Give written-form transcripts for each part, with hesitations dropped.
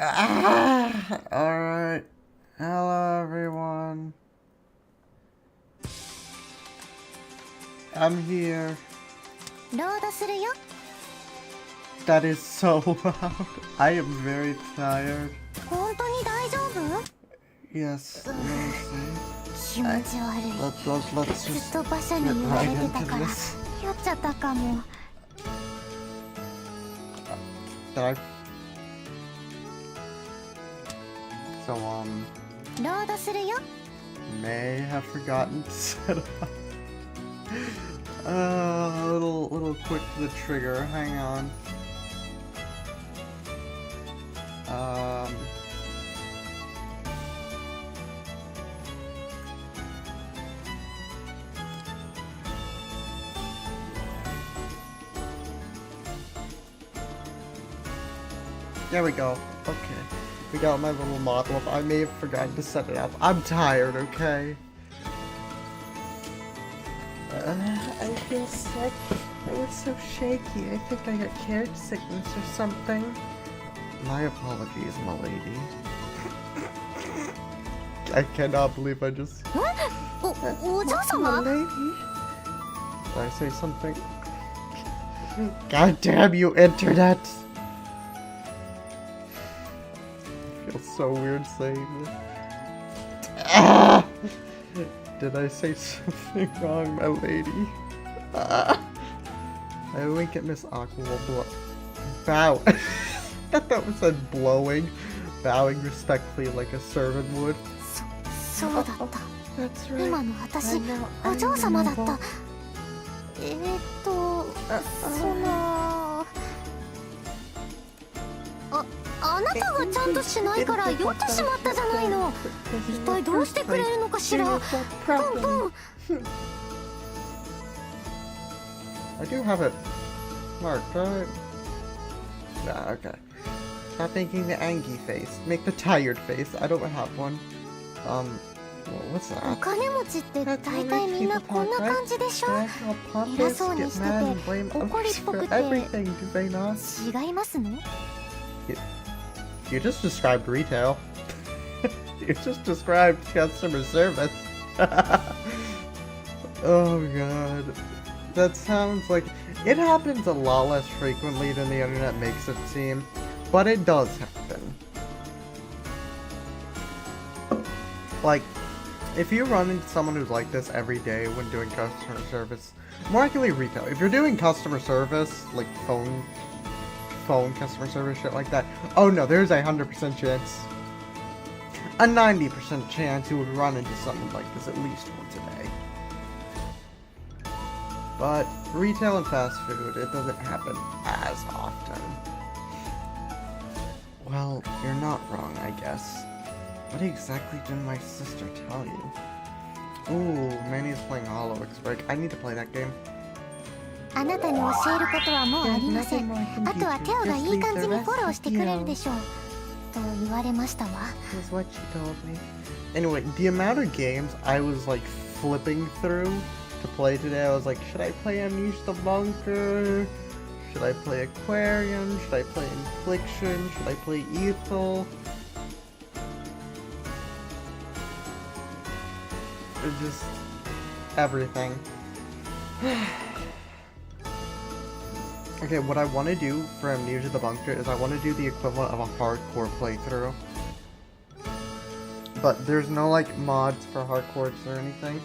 Alright. Hello, everyone. I'm here. That is so loud. I am very tired. Yes, amazing. Let's just get right into this. So, may have forgotten to set up. A little quick to the trigger. Hang on. There we go. Okay. We got my little model up. I may have forgotten to set it up. I'm tired, okay? I feel sick. I was so shaky. I think I got carrot sickness or something. My apologies, my lady. I cannot believe I just... My lady? Did I say something? God damn you, internet! I feel so weird saying this. Ah! Did I say something wrong, my lady? I wink at Miss Aqua will bow. I thought that was said blowing. Bowing respectfully like a servant would. That's right. I know. I do have it marked, right? Nah, okay. Stop making the angry face. Make the tired face. I don't have one. Well, what's that? That's how rich people talk, right? All pompous, get mad and blame others for everything, do they not? You just described retail. You just described customer service. Oh god. That sounds like... It happens a lot less frequently than the internet makes it seem, but it does happen. Like, if you run into someone who's like this every day when doing customer service, more likely retail. If you're doing customer service, like phone customer service, shit like that, oh no, there's a 100% chance, a 90% chance you would run into someone like this at least once a day. But retail and fast food, it doesn't happen as often. Well, you're not wrong, I guess. What exactly did my sister tell you? Ooh, Manny's playing Hollow Express. I need to play that game. That's what she told me. Anyway, the amount of games I was like flipping through to play today, I was like, should I play Unleash the Bunker? Should I play Aquarium? Should I play Infliction? Should I play Ethel? It's just everything. Okay, what I want to do for Amnesia the Bunker is I want to do the equivalent of a hardcore playthrough. But there's no like mods for hardcore or anything.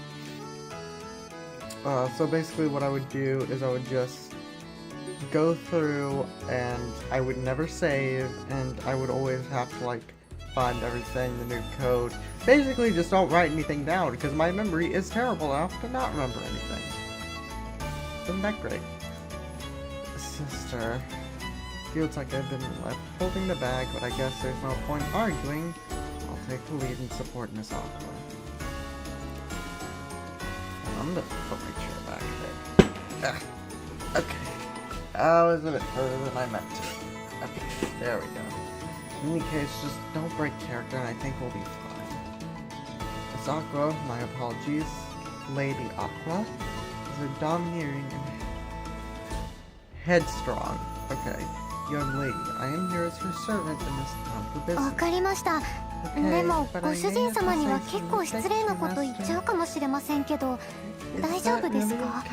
So basically what I would do is I would just go through and I would never save and I would always have to like find everything, the new code. Basically just don't write anything down because my memory is terrible enough to not remember anything. Isn't that great? Sister. Feels like I've been left holding the bag, but I guess there's no point arguing. I'll take the lead and support Miss Aqua. I'm gonna put my chair back a bit. Okay. I was a bit further than I meant to. Okay, there we go. In any case, just don't break character and I think we'll be fine. Miss Aqua, my apologies. Lady Aqua is a domineering and headstrong. Okay. Young lady, I am here as your servant in this town for business. わかりました。でもご主人様には結構失礼なこと言っちゃうかもしれませんけど、大丈夫ですか？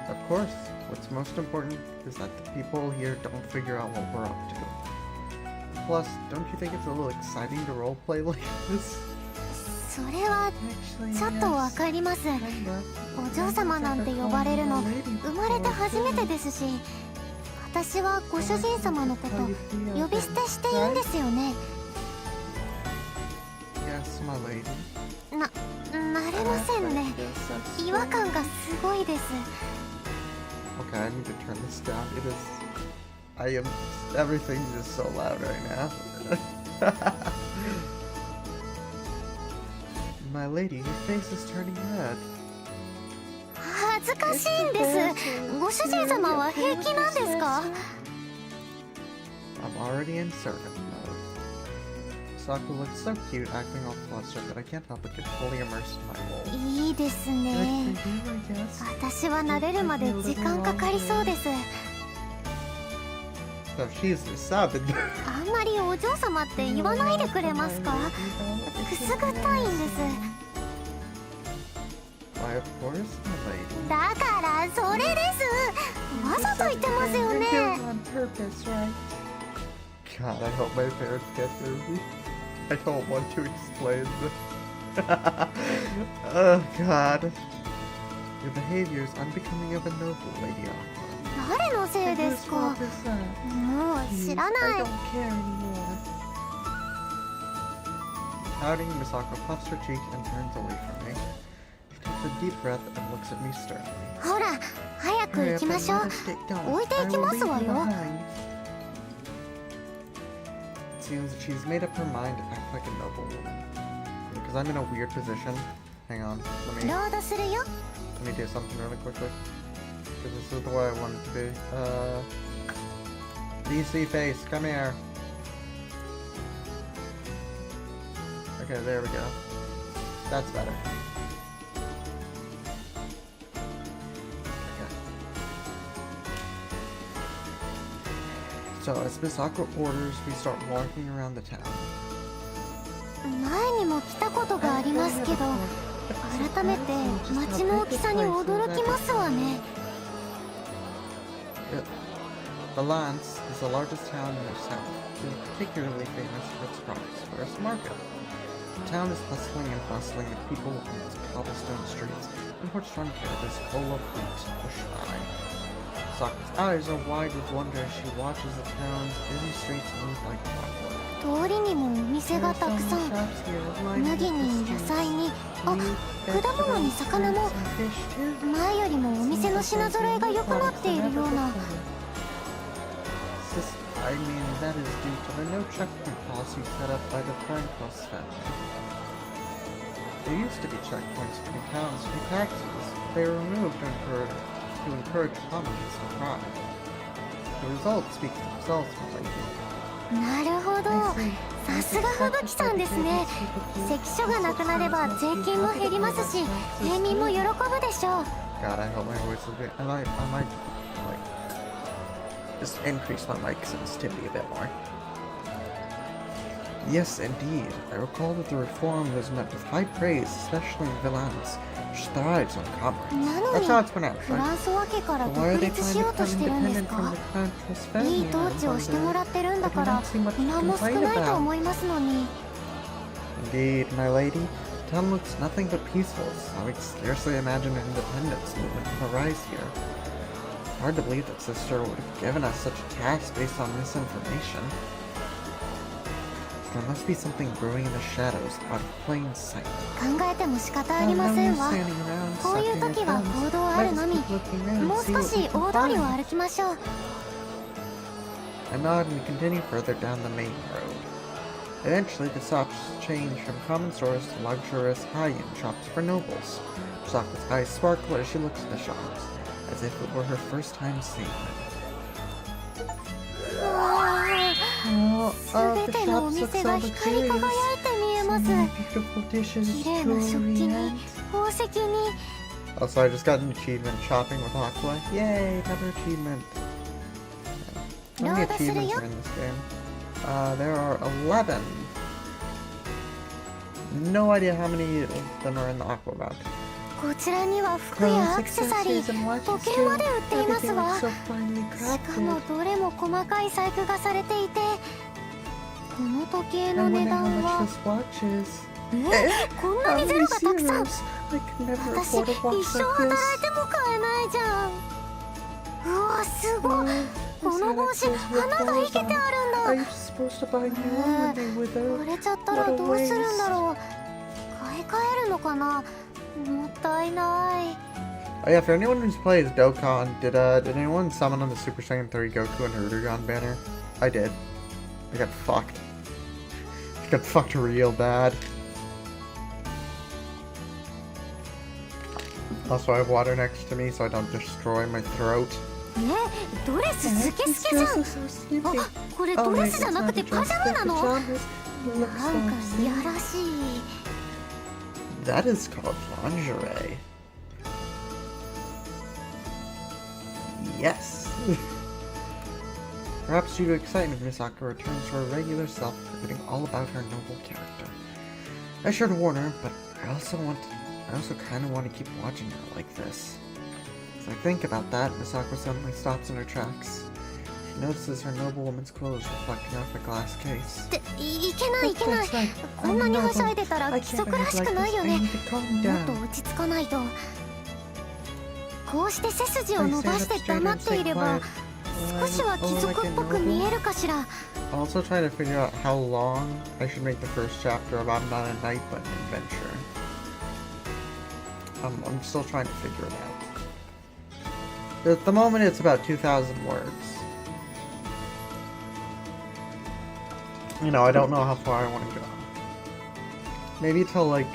Of course. What's most important is that the people here don't figure out what we're up to. Plus, don't you think it's a little exciting to roleplay like this? それはちょっとわかります。お嬢様なんて呼ばれるの生まれて初めてですし、私はご主人様のこと呼び捨てしていいんですよね。Yes, my lady. なれませんね。違和感がすごいです。Okay, I need to turn this down. Everything is so loud right now. My lady, your face is turning red. 恥ずかしいんです。ご主人様は平気なんですか？ I'm already in servant mode. Saku looks so cute, acting all flustered, but I can't help but get fully immersed in my role. いいですね。私は慣れるまで時間かかりそうです。So she's the sub. あんまりお嬢様って言わないでくれますか？くすぐったいんです。Why, of course, my lady. だからそれです。わざと言ってますよね。God, I hope my parents get me. I don't want to explain this. Oh, God. Your behavior is unbecoming of a noble, Lady Aqua. 誰のせいですか？もう知らない。Pouting, Miss Aqua puffs her cheek and turns away from me. She takes a deep breath and looks at me sternly. ほら、早く行きましょう。置いていきますわよ。It seems that she's made up her mind to act like a noble woman. Because I'm in a weird position. Hang on, let me do something really quickly. Because this is the way I want it to be. DC face, come here. Okay, there we go. That's better. Okay. So, as Miss Aqua orders, we start walking around the town. 前にも来たことがありますけど、改めて街の大きさに驚きますわね。Valence is the largest town in the south, and is particularly famous for its crops first market. The town is hustling and bustling with people on its cobblestone streets, and horse-drawn carriages full of wheat push by. Sokka's eyes are wide with wonder as she watches the town's busy streets move like clockwork. 通りにもお店がたくさん。麦に野菜に、あ、果物に魚も。前よりもお店の品揃えが良くなっているような。I mean, that is due to the no checkpoint policy set up by the Frankos family. There used to be checkpoints between towns to pay taxes, but they were removed to encourage communists to thrive. The results speak for themselves, my lady. なるほど。さすが吹雪さんですね。関所がなくなれば税金も減りますし、平民も喜ぶでしょう。God, I hope my voice is good. I might just increase my mic sensitivity a bit more. Yes, indeed. I recall that the reform was met with high praise, especially in Valence, which thrives on commerce. That's how it's pronounced, フランソワ家から独立しようとしてるんですか？いい統治をしてもらってるんだから不満も少ないと思いますのに。 Indeed, my lady. The town looks nothing but peaceful, so I would scarcely imagine an independence movement would arise here. Hard to believe that Sister would have given us such a task based on misinformation. There must be something brewing in the shadows out of plain sight. 考えても仕方ありませんわ。こういう時は行動あるのみ。もう少し大通りを歩きましょう。 I nod and we continue further down the main road. Eventually, the shops change from common stores to luxurious high-end shops for nobles. Sokka's eyes sparkle as she looks at the shops, as if it were her first time seeing them. すべてのお店が光り輝いて見えます。綺麗な食器に、宝石に。 Also, I just got an achievement shopping with Aqua. Yay, another achievement. How ロ many ードする achievements よ are in this game? There are 11. No idea how many of them are in the aqua map. こちらには服やアクセサリー、時計まで売っていますわ。しかもどれも細かい細工がされていて、この時計の値段はこんなにゼロがたくさん。私一生働いても買えないじゃん。うわすごい。この帽子花が生けてあるんだ。割れちゃったらどうするんだろう。買い替えるのかな。もったいない。Oh yeah, for anyone who's played Dokkan, did anyone summon on the Super Saiyan 3 Goku and Urugan banner? I did. I got fucked. I got fucked real bad. Also, I have water next to me so I don't destroy my throat. ドレススケスケじゃん。あ、これドレスじゃなくてパジャマなの？なんかいやらしい。That is called lingerie. Yes. Perhaps due to excitement, Misaka returns to her regular self, forgetting all about her noble character. I sure to warn her, but I also kind of want to keep watching her like this. As I think about that, Misaka suddenly stops in her tracks. She notices her noble woman's clothes reflecting off a glass case. いけないいけない。こんなにはしゃいでたら規則らしくないよね。もっと落ち着かないと。こうして背筋を伸ばして黙っていれば少しは貴族っぽく見えるかしら。I'm also trying to figure out how long I should make the first chapter of I'm Not a Knight but an Adventure. I'm still trying to figure it out. At the moment it's about 2,000 words. You know, I don't know how far I want to go. Maybe till like...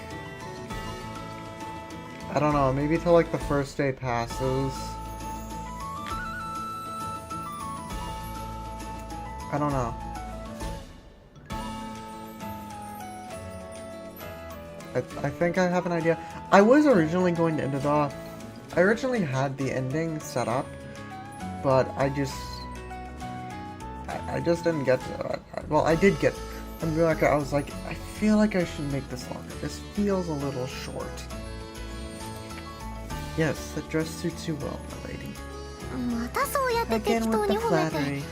I don't know, maybe till like the first day passes. I don't know. I think I have an idea. I was originally going to end it off. I originally had the ending set up, but I just didn't get to it. Well, I did get. I was like, I feel like I should make this longer. This feels a little short. Yes, the dress suits you well, my lady. またそうやって適当に褒めて。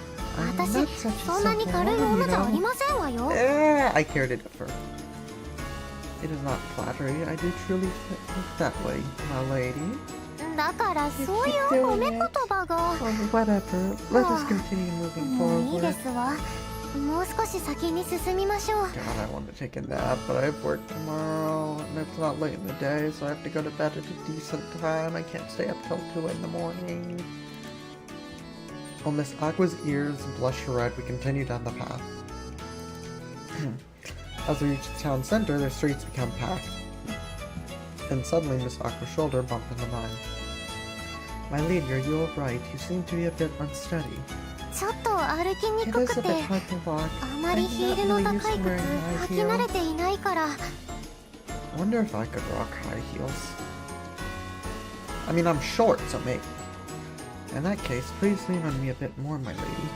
私、そんなに軽い女じゃありませんわよ。I cared it for. It is not flattery. I do truly think that way, my lady. だからそういう褒め言葉が。Whatever. Let us continue moving もういい forward. ですわ。もう少し先に進みましょう。 God, I want to take a nap, but I have work tomorrow, and it's not late in the day, so I have to go to bed at a decent time. I can't stay up till 2 in the morning. While Miss Aqua's ears blush red, we continue down the path. As we reach the town center, the streets become packed. And suddenly, Miss Aqua's shoulder bumped into mine. My lady, are you alright? You seem to be a bit unsteady. ちょっと歩きにくくて、あまりヒールの高い靴履き慣れていないから。I wonder if I could rock high heels. I mean, I'm short, so maybe. In that case, please lean on me a bit more, my lady.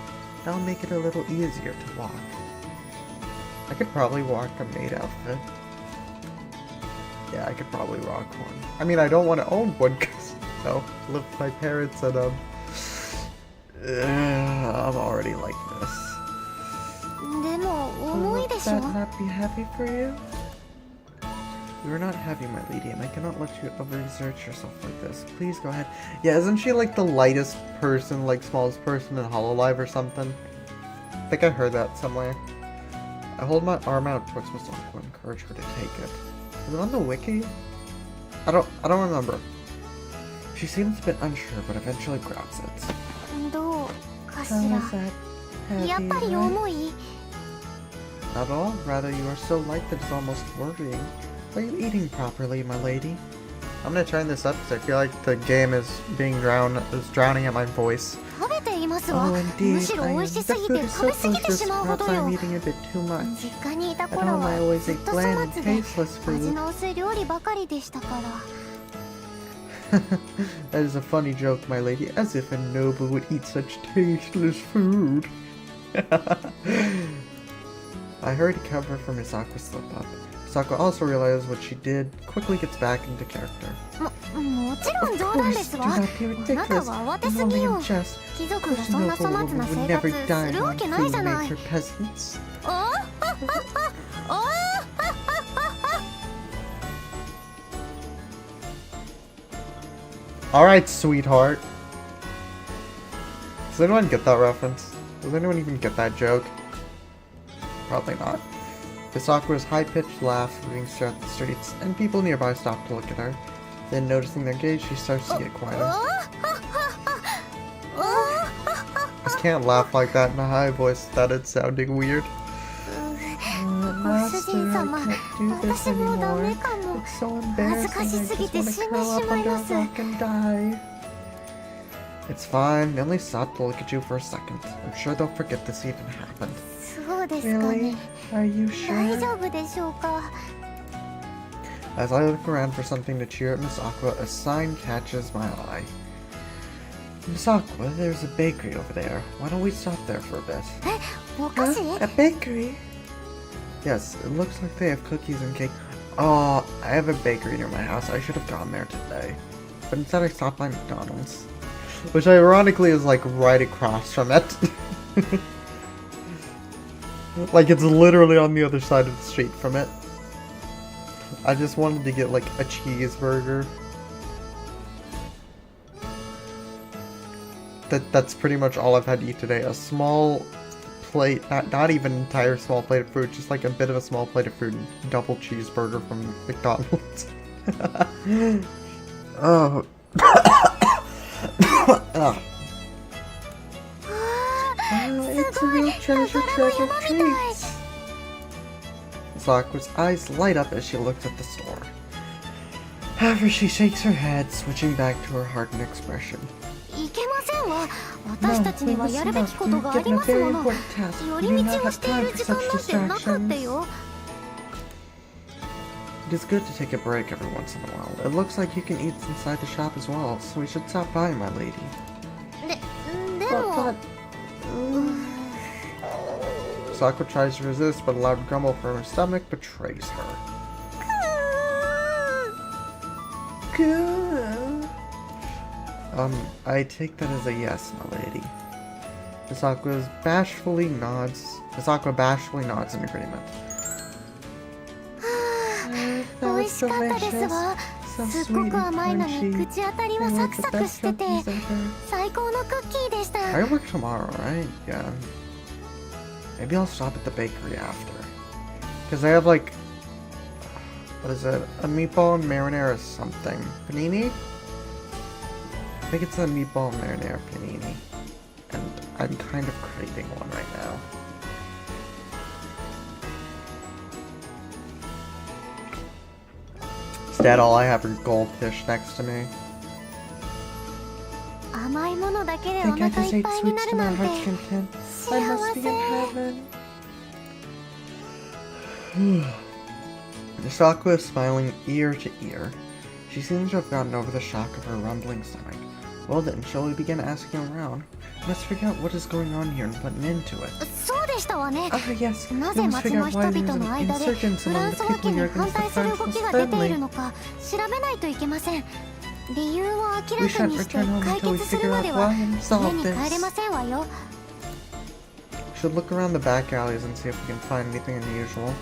That'll make it a little easier to walk. I could probably rock a maid outfit. Yeah, I could probably rock one. I mean, I don't want to own one because, you know, I live with my parents and, I'm already like this. でも重いでしょ。 Will that not be heavy for you? You are not heavy, my lady, and I cannot let you overexert yourself like this. Please go ahead. Yeah, isn't she like the lightest person, like smallest person in Hololive or something? I think I heard that somewhere. I hold my arm out towards Miss Aqua and encourage her to take it. Is it on the wiki? I don't remember. She seems a bit unsure, but eventually grabs it. どうかしら。やっぱり重い。 Not at all. Rather, you are so light that it's almost worrying. Are you eating properly, my lady? I'm gonna turn this up because I feel like the game is drowning out my voice. 食べていますわ。 Oh, む indeed. しろ I 美 am. 味し The すぎ food て is 食 so べ過ぎてし delicious. まうほ Perhaps ど I'm よ。 eating a bit too much. 実家にいた At 頃 home, I は always ずっ ate と bland 粗 and 末で tasteless 味 food. の薄い料理ばかりでしたから。That is a funny joke, my lady, as if a noble would eat such tasteless food. I hurried to cover for Misako's slip-up. Misako also realizes what she did, quickly gets back into character. もちろん冗談ですわ。あなたは慌てすぎよ。貴族がそんな粗末な生活するわけないじゃない。Alright, sweetheart. Does anyone get that reference? Does anyone even get that joke? Probably not. Misaku's high-pitched laugh ringing throughout the streets, and people nearby stop to look at her. Then, noticing their gaze, she starts to get quieter. I can't laugh like that in a high voice without it sounding weird. Master, I can't do this anymore. It's so embarrassing. I just want to curl up under a rock and die. It's fine. They only stopped to look at you for a second. I'm sure they'll forget this even happened. Really? Are you sure? As I look around for something to cheer at Misako, a sign catches my eye. Misako, there's a bakery over there. Why don't we stop there for a bit? Huh? A bakery? Yes, it looks like they have cookies and cake. Oh, I have a bakery near my house. I should have gone there today. But instead I stopped by McDonald's. Which ironically is like right across from it. Like it's literally on the other side of the street from it. I just wanted to get like a cheeseburger. That's pretty much all I've had to eat today. A small plate, not even an entire small plate of food, just like a bit of a small plate of food and double cheeseburger from McDonald's. Oh. Oh. It's a real treasure trove of treats. Misako's eyes light up as she looks at the store. However, she shakes her head, switching back to her hardened expression. No, we must not. We're given a very important task. We do not have time for such distractions. It is good to take a break every once in a while. It looks like you can eat inside the shop as well, so we should stop by, my lady. But... Misako tries to resist, but a loud grumble from her stomach betrays her. I take that as a yes, my lady. Misako bashfully nods in agreement. That was delicious. So sweet and crunchy. I work tomorrow, right? Yeah. Maybe I'll stop at the bakery after. Because I have like... What is it? A meatball and marinara or something. Panini? I think it's a meatball and marinara panini. And I'm kind of craving one right now. Instead, all I have are goldfish next to me. I think I just ate sweets to my heart's content. I must be in heaven. Misako is smiling ear to ear. She seems to have gotten over the shock of her rumbling stomach. Well then, shall we begin asking around? We must figure out what is going on here and put an end to it. Ah yes, we must figure out why there is an insurgence among the people here against the French was friendly. We shan't return home until we figure out why and solve this. We should look around the back alleys and see if we can find anything unusual.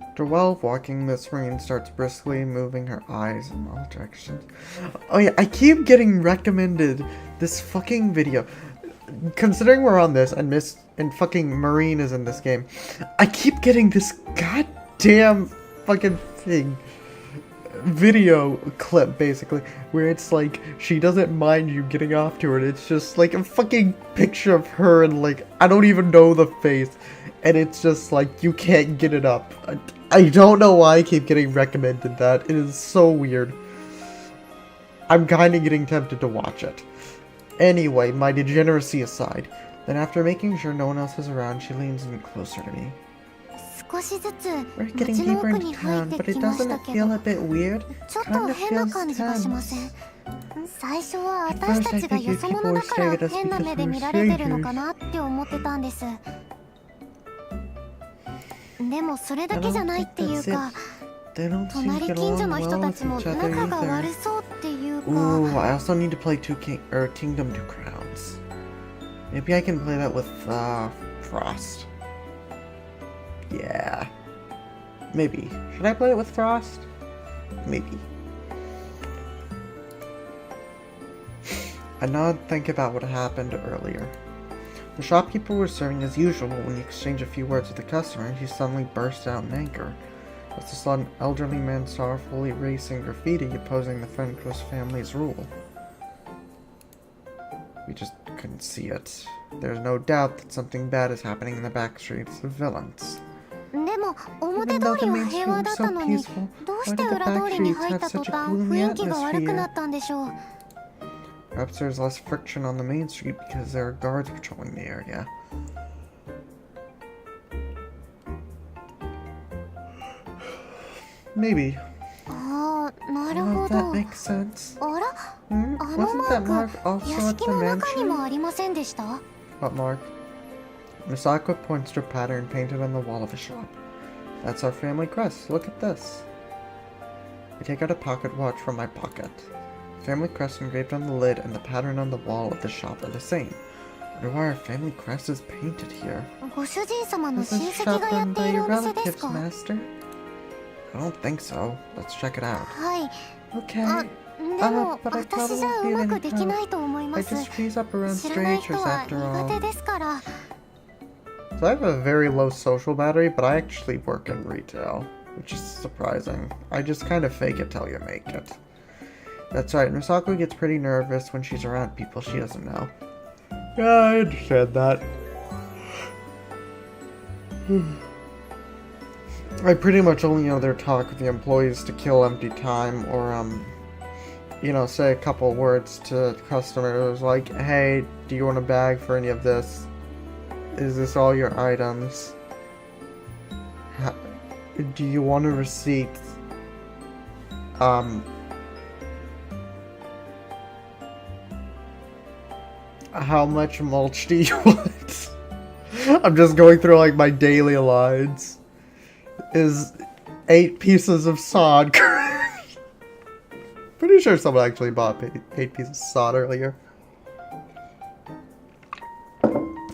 After a while of walking, Miss Marine starts briskly moving her eyes in all directions. Oh yeah, I keep getting recommended this fucking video. Considering we're on this and fucking Marine is in this game, I keep getting this goddamn fucking thing. Video clip basically where it's like she doesn't mind you getting off to her and it's just like a fucking picture of her and like I don't even know the face and it's just like you can't get it up. I don't know why I keep getting recommended that. It is so weird. I'm kind of getting tempted to watch it. Anyway, my degeneracy aside, then after making sure no one else is around, she leans in closer to me. 少しずつ We're 街 getting の deeper 奥 into に入っ town, て but き it まし doesn't たけ it ど feel a bit weird? ちょっ Kind と of 変な feels 感じがしません tense. 最初は At 私 first, た I ちが think よ you そ people 者 were だか staring ら at us 変な because 目 we で were 見られてるの strangers. かなって思ってたんです。でもそれだけじゃないっていうか They don't seem to 隣 get 近所 along の人 well た with ちも each other 仲が either. 悪そうっていうか Ooh, I also need to play Kingdom Two Crowns. Maybe I can play that with Frost. Yeah. Maybe. Should I play it with Frost? Maybe. I now think about what happened earlier. The shopkeeper was serving as usual when he exchanged a few words with the customer, and he suddenly burst out in anger. As he saw an elderly man sorrowfully erasing graffiti opposing the Fenris family's rule. We just couldn't see it. There's no doubt that something bad is happening in the back streets of Villains. でも表 Even 通 though り the は main 平 street 和だ was った so のに peaceful, どう why して did the 裏 back 通りに streets 入っ have た途 such a 端 gloomy 雰囲気が悪くな atmosphere? ったんでしょう。 Perhaps there's less friction on the main street because there are guards patrolling the area. Maybe. ああ、なる Oh, ほ that ど。 makes sense. あら、 Hmm? あの Wasn't マ that ー mark ク、 also 屋 at 敷 the の中に mansion? もありませんでした？ What mark? Misako points to a pattern painted on the wall of a shop. That's our family crest. Look at this. I take out a pocket watch from my pocket. The family crest engraved on the lid and the pattern on the wall of the shop are the same. I wonder why our family crest is painted here. ご主人様の Is this 親戚 shop がや run って by いる your お店です relatives, か？ Master? I don't think so. Let's check it out. はい。 Okay. あ、でも but I 私じゃ probably うま won't くできないと思い I ます。 just freeze up around 知らない strangers 人は after 苦手 all. ですから。 So I have a very low social battery, but I actually work in retail, which is surprising. I just kind of fake it till you make it. That's right, Misako gets pretty nervous when she's around people she doesn't know. Yeah, I understand that. I pretty much only know their talk with the employees to kill empty time, or, you know, say a couple words to customers like, hey, do you want a bag for any of this? Is this all your items? Do you want a receipt? How much mulch do you want? I'm just going through like my daily lines. Is 8 pieces of sod correct? Pretty sure someone actually bought 8 pieces of sod earlier.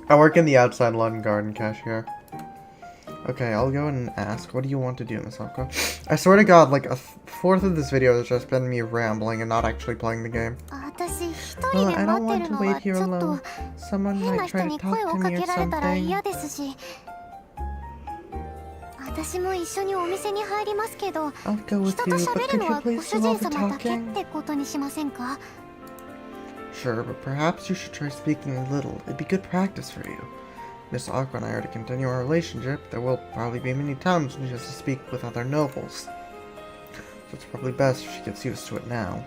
I work in the outside lawn and garden cashier. Okay, I'll go and ask. What do you want to do, Misako? I swear to God, like a fourth of this video has just been me rambling and not actually playing the game. 私一 Well, 人で I 待 don't って want る to の wait はち here ょっと alone. Someone 変な might 人 try to に声 talk を to か me or けられたら something. 嫌ですし。私も一緒にお店に入りますけど、 I'll go with 人と you, 喋 but る could の you はご please 主 do 人 all the 様だけっ talking? てことにしませんか？ Sure, but perhaps you should try speaking a little. It'd be good practice for you. Miss Aqua and I are to continue our relationship. There will probably be many times when she has to speak with other nobles. So it's probably best if she gets used to it now.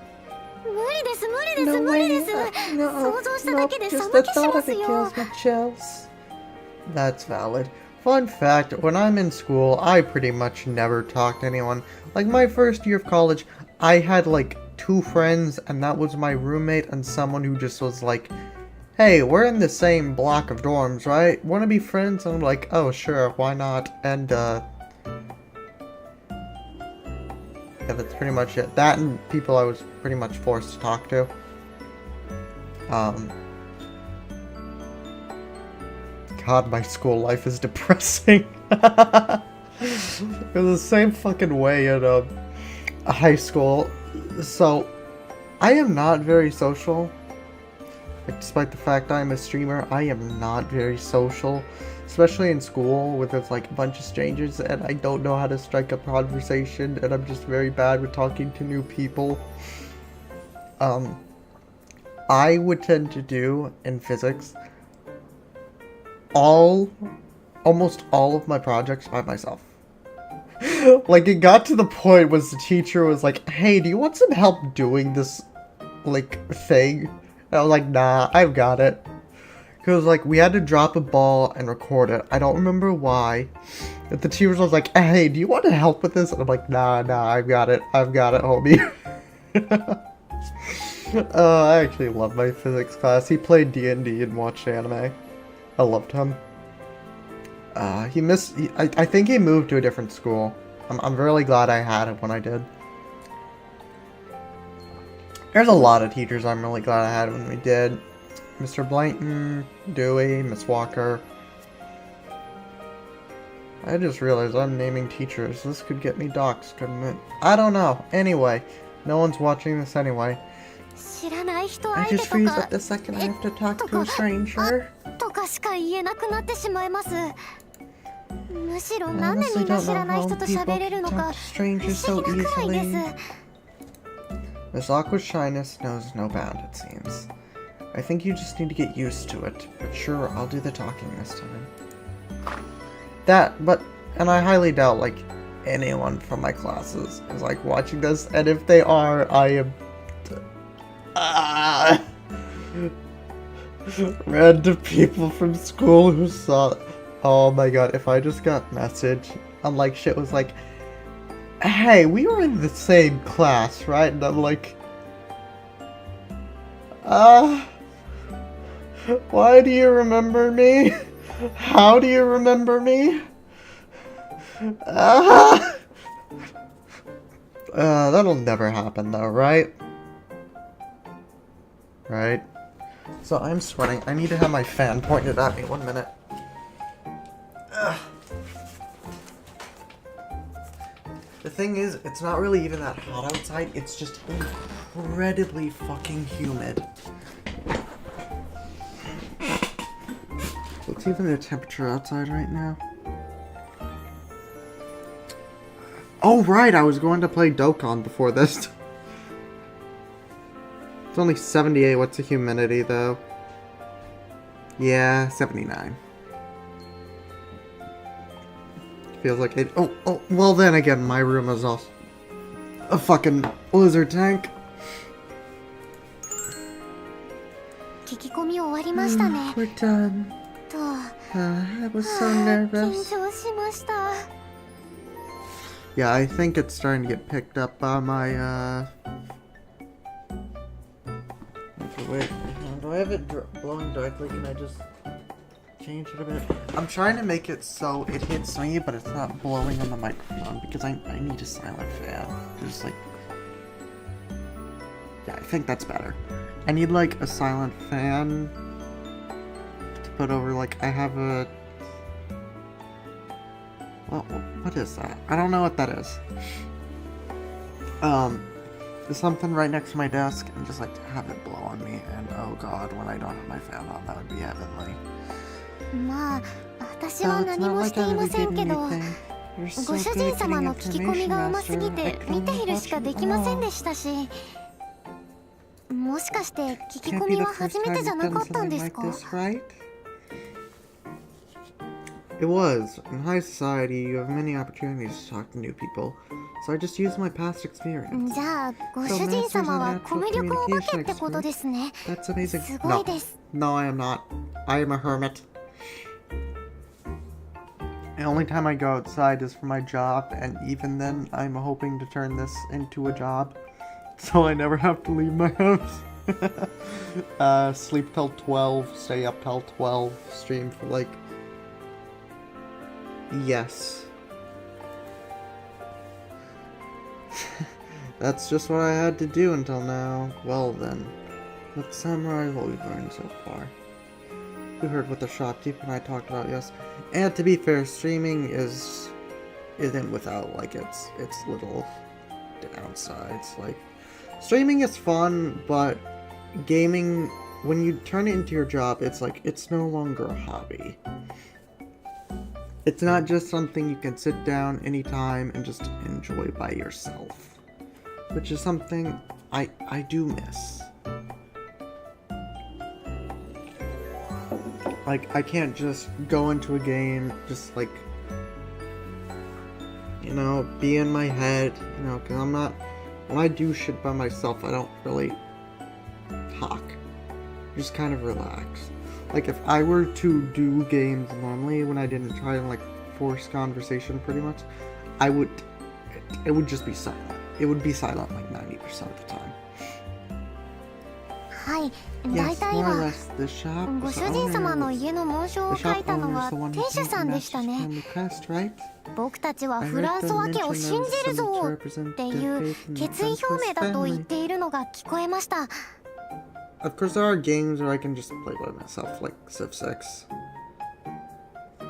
無理です無理です No 無理 way. です。 No, 想像しただけで just 寒 the 気し thought ま of す it よ。 gives me chills. That's valid. Fun fact, when I'm in school, I pretty much never talk to anyone. Like, my first year of college, I had, like, 2 friends, and that was my roommate and someone who just was like, hey, we're in the same block of dorms, right? Wanna be friends? And I'm like, oh, sure, why not? And, yeah, that's pretty much it. That and people I was pretty much forced to talk to. God, my school life is depressing. It was the same fucking way in high school. So, I am not very social. Like, despite the fact I'm a streamer, I am not very social. Especially in school, where there's like a bunch of strangers and I don't know how to strike up conversation, and I'm just very bad with talking to new people. I would tend to do, in physics, almost all of my projects by myself. Like, it got to the point where the teacher was like, hey, do you want some help doing this, like, thing? And I was like, nah, I've got it. Because, like, we had to drop a ball and record it. I don't remember why. But the teacher was like, hey, do you want to help with this? And I'm like, nah, I've got it, homie. I actually love my physics class. He played D&D and watched anime. I loved him. I think he moved to a different school. I'm really glad I had it when I did. There's a lot of teachers I'm really glad I had when we did. Mr. Blanton, Dewey, Miss Walker. I just realized I'm naming teachers. This could get me doxxed, couldn't it? I don't know. Anyway, no one's watching this anyway. I just freeze up the second I have to talk to a stranger. I honestly don't know how people talk to strangers so easily. This awkward shyness knows no bound, it seems. I think you just need to get used to it, but sure, I'll do the talking this time. And I highly doubt, like, anyone from my classes is, like, watching this, and if they are, I am... Random people from school who saw... Oh my god, if I just got message, and, like, shit was like, hey, we were in the same class, right? And I'm like... Why do you remember me? How do you remember me? That'll never happen though, right? Right? So I'm sweating. I need to have my fan pointed at me. 1 minute. The thing is, it's not really even that hot outside. It's just incredibly fucking humid. What's even the temperature outside right now? Oh right, I was going to play Dokkan before this. It's only 78. What's the humidity though? Yeah, 79. Feels like it. Oh, well then again, my room is also a fucking lizard tank. We're done. I was so nervous. Yeah, I think it's starting to get picked up by my, Okay, wait. Do I have it blowing directly? Can I just change it a bit? I'm trying to make it so it hits me, but it's not blowing on the microphone, because I need a silent fan. Just like... Yeah, I think that's better. I need, like, a silent fan to put over, like, I have a... Well, what is that? I don't know what that is. There's something right next to my desk, and just, like, to have it blow on me, and oh god, when I don't have my fan on, that would be heavenly. It's not like I really did anything. You're so good at getting information, Master. I can only watch you. Can't be the first time you've done something like this, right? It was. In high society, you have many opportunities to talk to new people, so I just used my past experience. So Master's a natural communication expert. That's amazing. No, I am not. I am a hermit. The only time I go outside is for my job, and even then, I'm hoping to turn this into a job, so I never have to leave my house. Sleep till 12, stay up till 12, stream for like... Yes. That's just what I had to do until now. Well then, let's summarize what we've learned so far. We heard what the shopkeeper and I talked about, yes. And to be fair, streaming isn't without like its little downsides. Like, streaming is fun, but gaming, when you turn it into your job, it's like, it's no longer a hobby. It's not just something you can sit down anytime and just enjoy by yourself. Which is something I do miss. Like, I can't just go into a game, just like, you know, be in my head, you know, because I'm not, when I do shit by myself, I don't really talk. just kind of relax. Like, if I were to do games normally when I didn't try and, like, force conversation pretty much, it would just be silent. It would be silent, like, 90% of the time. はい、 Yes, 大体 more or は less, the shop, ご the 主人様 owner, の家の紋章を the 書 shop いたの owner は is the one 店 who 主 sent さ the んでした message ね。 from the crest, right? 僕たちは I フ heard ラン them ソワ家を mention 信 there was じる someone ぞ to っ represent て good いう faith in the 決意表明だと言っ adventurous ているのが聞こえました。 Of course, there are games where I can just play by myself, like Civ 6.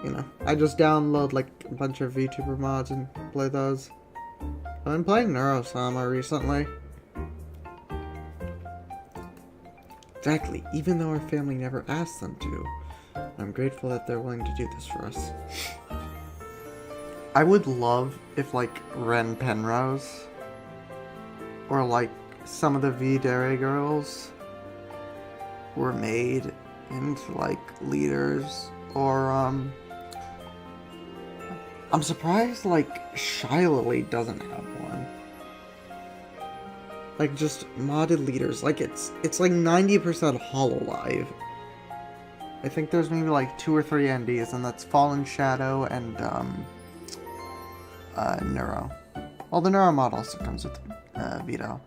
You know, I just download like a bunch of vtuber mods and play those. I've been playing Neurosama recently. Exactly, even though our family never asked them to. I'm grateful that they're willing to do this for us. I would love if, like, Ren Penrose, or, like, some of the V-Dere girls were made into, like, leaders, or, I'm surprised, like, Shylily doesn't have one. Like, just modded leaders. Like, it's like 90% Hololive. I think there's maybe, like, 2 or 3 NDs, and that's Fallen Shadow and, Neuro. Well, the Neuro mod also comes with, Vito.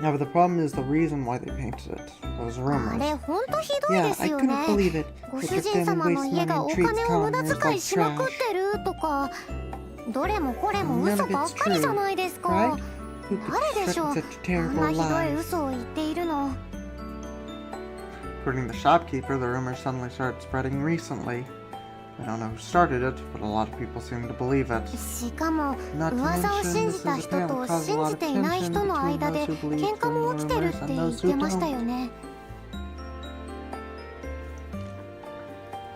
Yeah, but the problem is the reason why they painted it. Those あ rumors. れほんとひどい Yeah, です I よ couldn't ね。 believe it. ご Like, 主 your 人 family 様の wastes 家が money お and treats 金を無駄 commoners 遣 like いしまくっ trash. てるとか、どれもこれも None 嘘 of ばっ it's かりじゃ true, ないですか。 right? Who could 誰でしょう、 spread such あん terrible なひどい lies? 嘘を言っているの。 According to the shopkeeper, the rumors suddenly started spreading recently. I don't know who started it, but a lot of people seem to believe it. しかも Not to 噂を mention, 信 this じ is た a 人 tale と that caused a 信 lot じ of ていない tension 人の between 間で those who believe 喧嘩も in 起 the きてるっ rumors て and 言 those って who ましたよ don't. ね。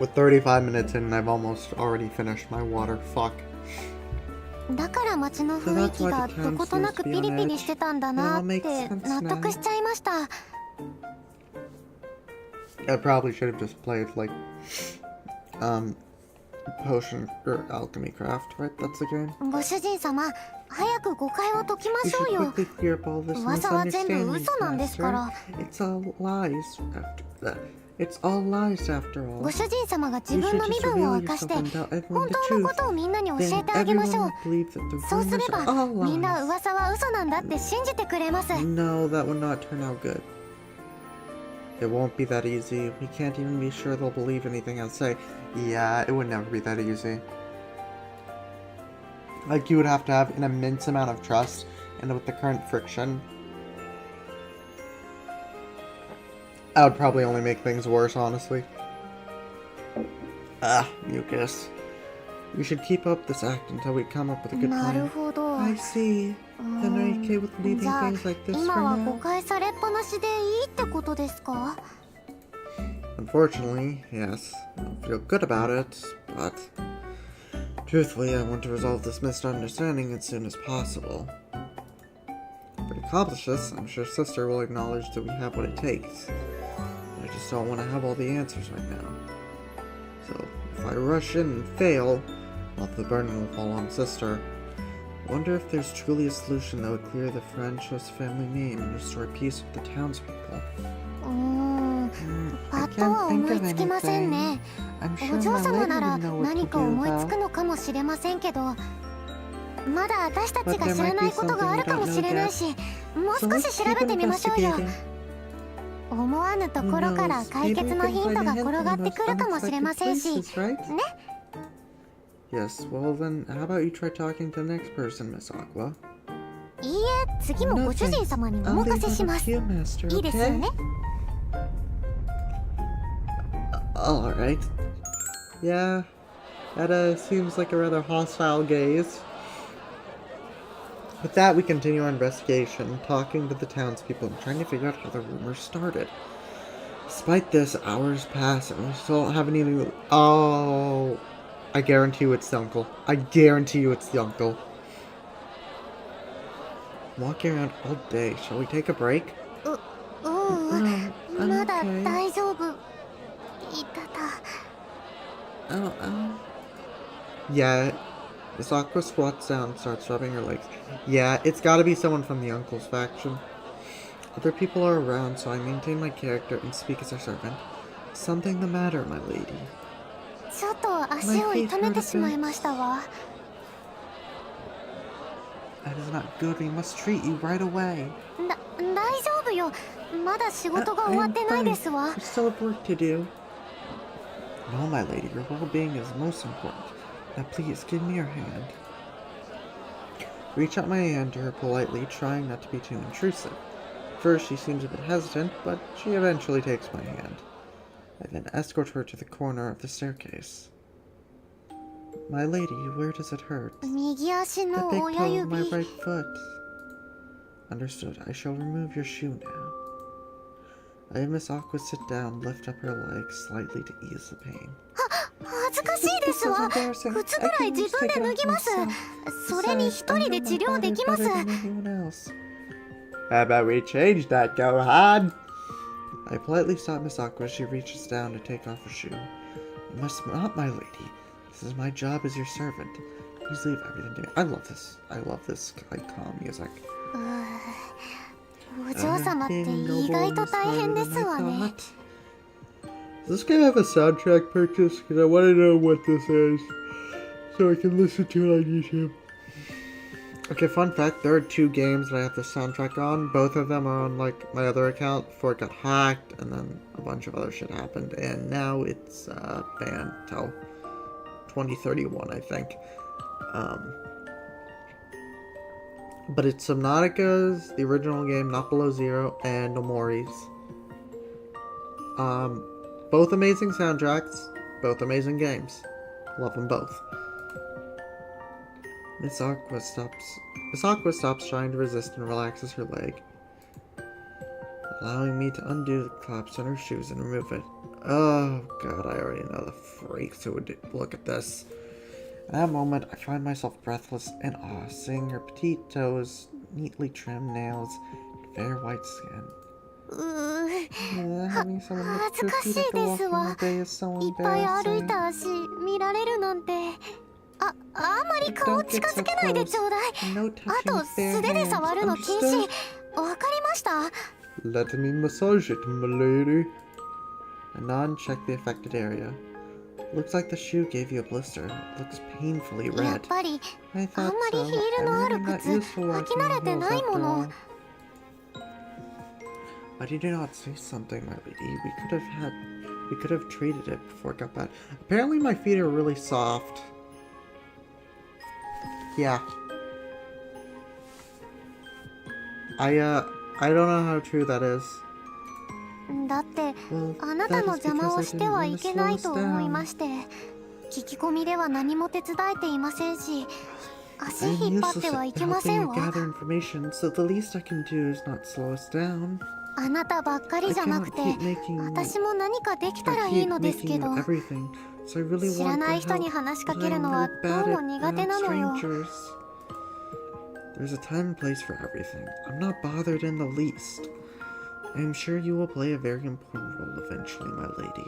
With 35 minutes in, I've almost already finished my water. Fuck. だから街の雰囲気がどことなくピリピリしてたんだなって納得しちゃいました。 I probably should have just played, like, Potion or Alchemy Craft, right? That's the game. ご主人様、早く誤解を解きま We しょ should うよ。 quickly clear up all this 噂は全部 misunderstanding, 嘘なんですか Master. ら。 It's all lies after that. It's all lies after all. ご主人様が自 You 分 should の身 just 分を reveal 明かして yourself and tell everyone 本 the 当の truth. ことをみんなに教 Then えてあげましょ everyone う。 will believe that the そうすれ rumors ば are all みんな lies. 噂は嘘なんだって信じてくれます。 No, that would not turn out good. It won't be that easy. We can't even be sure they'll believe anything I say. Yeah, it would never be that easy. Like, you would have to have an immense amount of trust, and with the current friction, I would probably only make things worse, honestly. Mucus. We should keep up this act until we come up with a good なる plan. ほど。 I see. Then are you okay with leaving じゃあ things like this 今 for は誤 now? 解されっぱなしでいいってことですか？ Unfortunately, yes. I don't feel good about it, but truthfully, I want to resolve this misunderstanding as soon as possible. If we accomplish this, I'm sure Sister will acknowledge that we have what it takes. I just don't want to have all the answers right now. So, if I rush in and fail, all the burden will fall on Sister. I wonder if there's truly a solution that would clear the Franchos family name and restore peace with the townspeople. パ I ッとは can't 思 think い of つきません anything. ね。 I'm お sure 嬢 my 様 lady なら would know what 何 to か do 思いつ though. くのかもしれませんけど、まだ私たちが知らないことがあるかもしれないし、もう So 少 let's し調 keep べてみましょうよ。 investigating. 思わぬところから解決のヒントが転がってくるかもしれませんし、 right? ね。 Yes, well then, how about you try talking to the next person, Miss Aqua? いいえ、次もご主人様にお I'll 任 leave せ that しま up す。 to you, Master, いいですよ okay? ね。 Alright. Yeah, that seems like a rather hostile gaze. With that, we continue our investigation, talking to the townspeople and trying to figure out how the rumors started. Despite this, hours pass and we still don't have any... Oh... I guarantee you it's the uncle. I guarantee you it's the uncle. I'm walking around all day. Shall we take a break? まだ大丈夫。いたた。 Yeah. Miss Aqua squats down and starts rubbing her legs. Yeah, it's gotta be someone from the uncle's faction. Other people are around, so I maintain my character and speak as a servant. Something the matter, my lady? ちょっと足を痛めてしまいましたわ。 That is not good. We must treat you right away. 大丈夫よ。まだ仕事が終わってないですわ。 We still have work to do. No, my lady, your well-being is most important. Now please, give me your hand. Reach out my hand to her politely, trying not to be too intrusive. First, she seems a bit hesitant, but she eventually takes my hand. I then escort her to the corner of the staircase. My lady, where does it hurt? 右足 The の big 親 toe of my 指。 right foot. Understood. I shall remove your shoe now. I have Miss Aqua sit down, lift up her leg slightly to ease the pain. 恥ずかしいですわ。靴ぐらい自分で脱ぎます。それに一人で治療できます。 How about we change that, Gohan? I politely stop Miss Aqua as she reaches down to take off her shoe. You must not, my lady. This is my job as your servant. Please leave everything to me. I love this. I love this like calm music. お嬢様って意外と大変ですわね。 Does this game have a soundtrack purchase? Because I want to know what this is, so I can listen to it on YouTube. Okay, fun fact, there are 2 games that I have the soundtrack on. Both of them are on, like, my other account before it got hacked, and then a bunch of other shit happened, and now it's, banned till 2031, I think. But it's Subnautica's, the original game, Not Below Zero, and No Mori's. Both amazing soundtracks, both amazing games. Love them both. Miss Aqua stops trying to resist and relaxes her leg, allowing me to undo the clasps on her shoes and remove it. Oh god, I already know the freaks who would look at this. At that moment, I find myself breathless in awe, seeing her petite toes, neatly trimmed nails, and fair white skin. Having someone look at her feet after walking all day is so いっぱい歩い embarrassing. た足見られるなんて。あんまり顔近づけないでちょうだい。 No あ touching と with 素 bare 手で hands. 触るの禁止。 Understood? わかりました。 Let me massage it, my lady. I nod and check the affected area. Looks like the shoe gave you a blister. It looks painfully やっ red. ぱり I あん thought まり so. ヒールのある I'm really not 靴 used to 履き walking 慣れ in て heels ないも after の。 all. Why did you not say something, my lady? We could have treated it before it got bad. Apparently my feet are really soft. Yeah. I don't know how true that is. だって Well, あなた that の is 邪魔 because を I して didn't は want い to け slow ない us と思い down. まして、聞き込みでは何も手伝えていませんし、足 I'm 引っ張っ useless てはい at けませ helping ん you わ。 gather information, so the least I can do is not slow us down. あなたばっかり I じゃな cannot くて、 keep making 私も何かできた I らいい keep のですけ making ど、 you everything, so I really 知ら want ない to 人に help, 話しか but ける I'm のは really ど bad うも at 苦手なのよ。 strangers. There's a time and place for everything. I'm not bothered in the least. I am sure you will play a very important role eventually, my lady.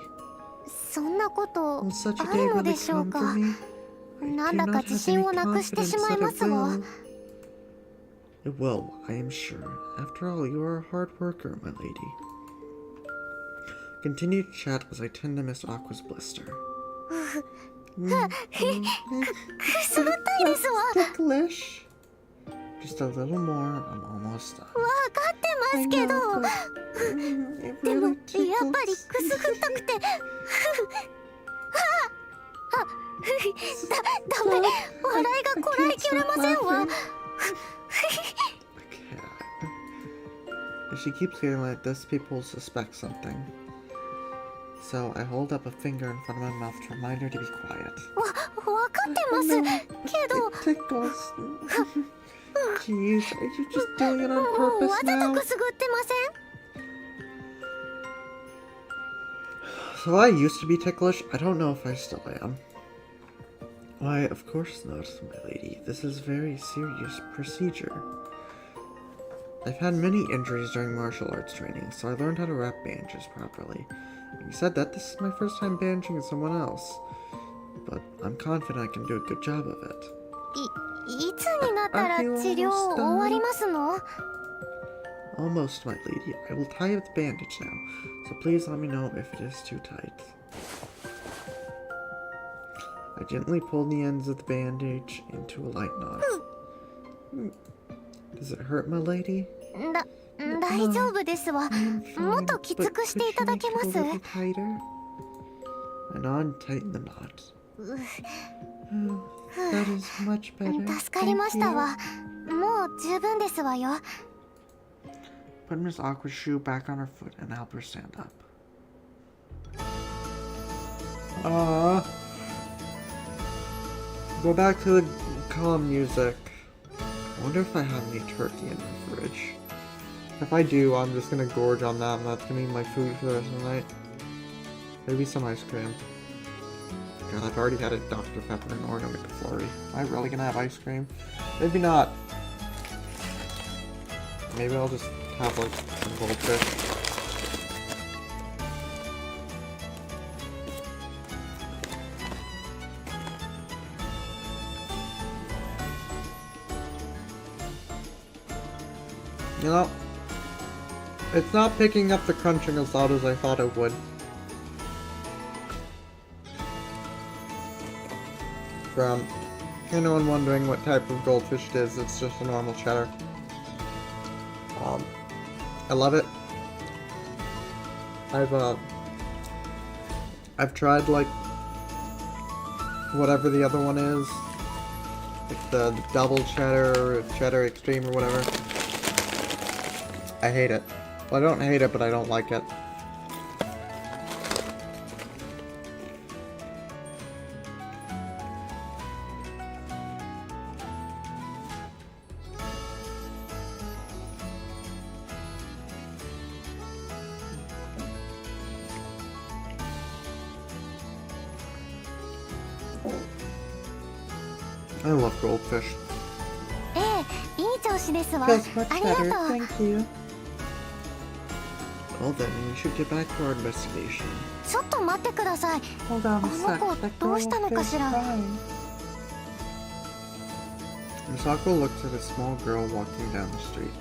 そんなこと Will such a あ day るの really でしょう come か。 for me? I なん do だか not 自 have 信 any をなくしてし confidence まい that ま it すわ。 will. It will, I am sure. After all, you are a hard worker, my lady. Continue to chat as I tend to Miss Aqua's blister. くすぐったいですわ。 Ticklish. Just a little more, I'm almost done. わかってますけど、 It でも really やっぱり tickles. くすぐったくて。ダメ、笑いがこらえきれませんわ。 If she keeps getting like this, people will suspect something. So I hold up a finger in front of my mouth to remind her to be quiet. わかってますけど、 It tickles. Jeez, are you just doing it on もう purpose わざと now? くすぐってません。 So I used to be ticklish. I don't know if I still am. Why, of course not, my lady. This is a very serious procedure. I've had many injuries during martial arts training, so I learned how to wrap bandages properly. Having said that, this is my first time bandaging someone else. But I'm confident I can do a good job of it. いつになったら治療終わりますの？ Almost, my lady. I will tie up the bandage now, so please let me know if it is too tight. I gently pull the ends of the bandage into a light knot. Does it hurt, my lady? 大丈夫ですわ。もっときつくしていただけます？ tighter? And untighten the knot. That is much better. 助かりましたわ。もう十分ですわよ。Put Miss Aqua's shoe back on her foot and help her stand up. Go back to the calm music. I wonder if I have any turkey in my fridge. If I do, I'm just gonna gorge on that, and that's gonna be my food for the rest of the night. Maybe some ice cream. God, I've already had a Dr. Pepper and Oreo McFlurry. Am I really gonna have ice cream? Maybe not. Maybe I'll just have like some goldfish. You know, it's not picking up the crunching as loud as I thought it would. For anyone wondering what type of goldfish it is, it's just a normal cheddar. I love it. I've tried like whatever the other one is, like the double cheddar or cheddar extreme or whatever. I hate it. Well, I don't hate it, but I don't like it. I love goldfish. That's much better, thank you. Well then, we should get back to our investigation. Hold on a sec, that girl feels fine. Misako looks at a small girl walking down the street.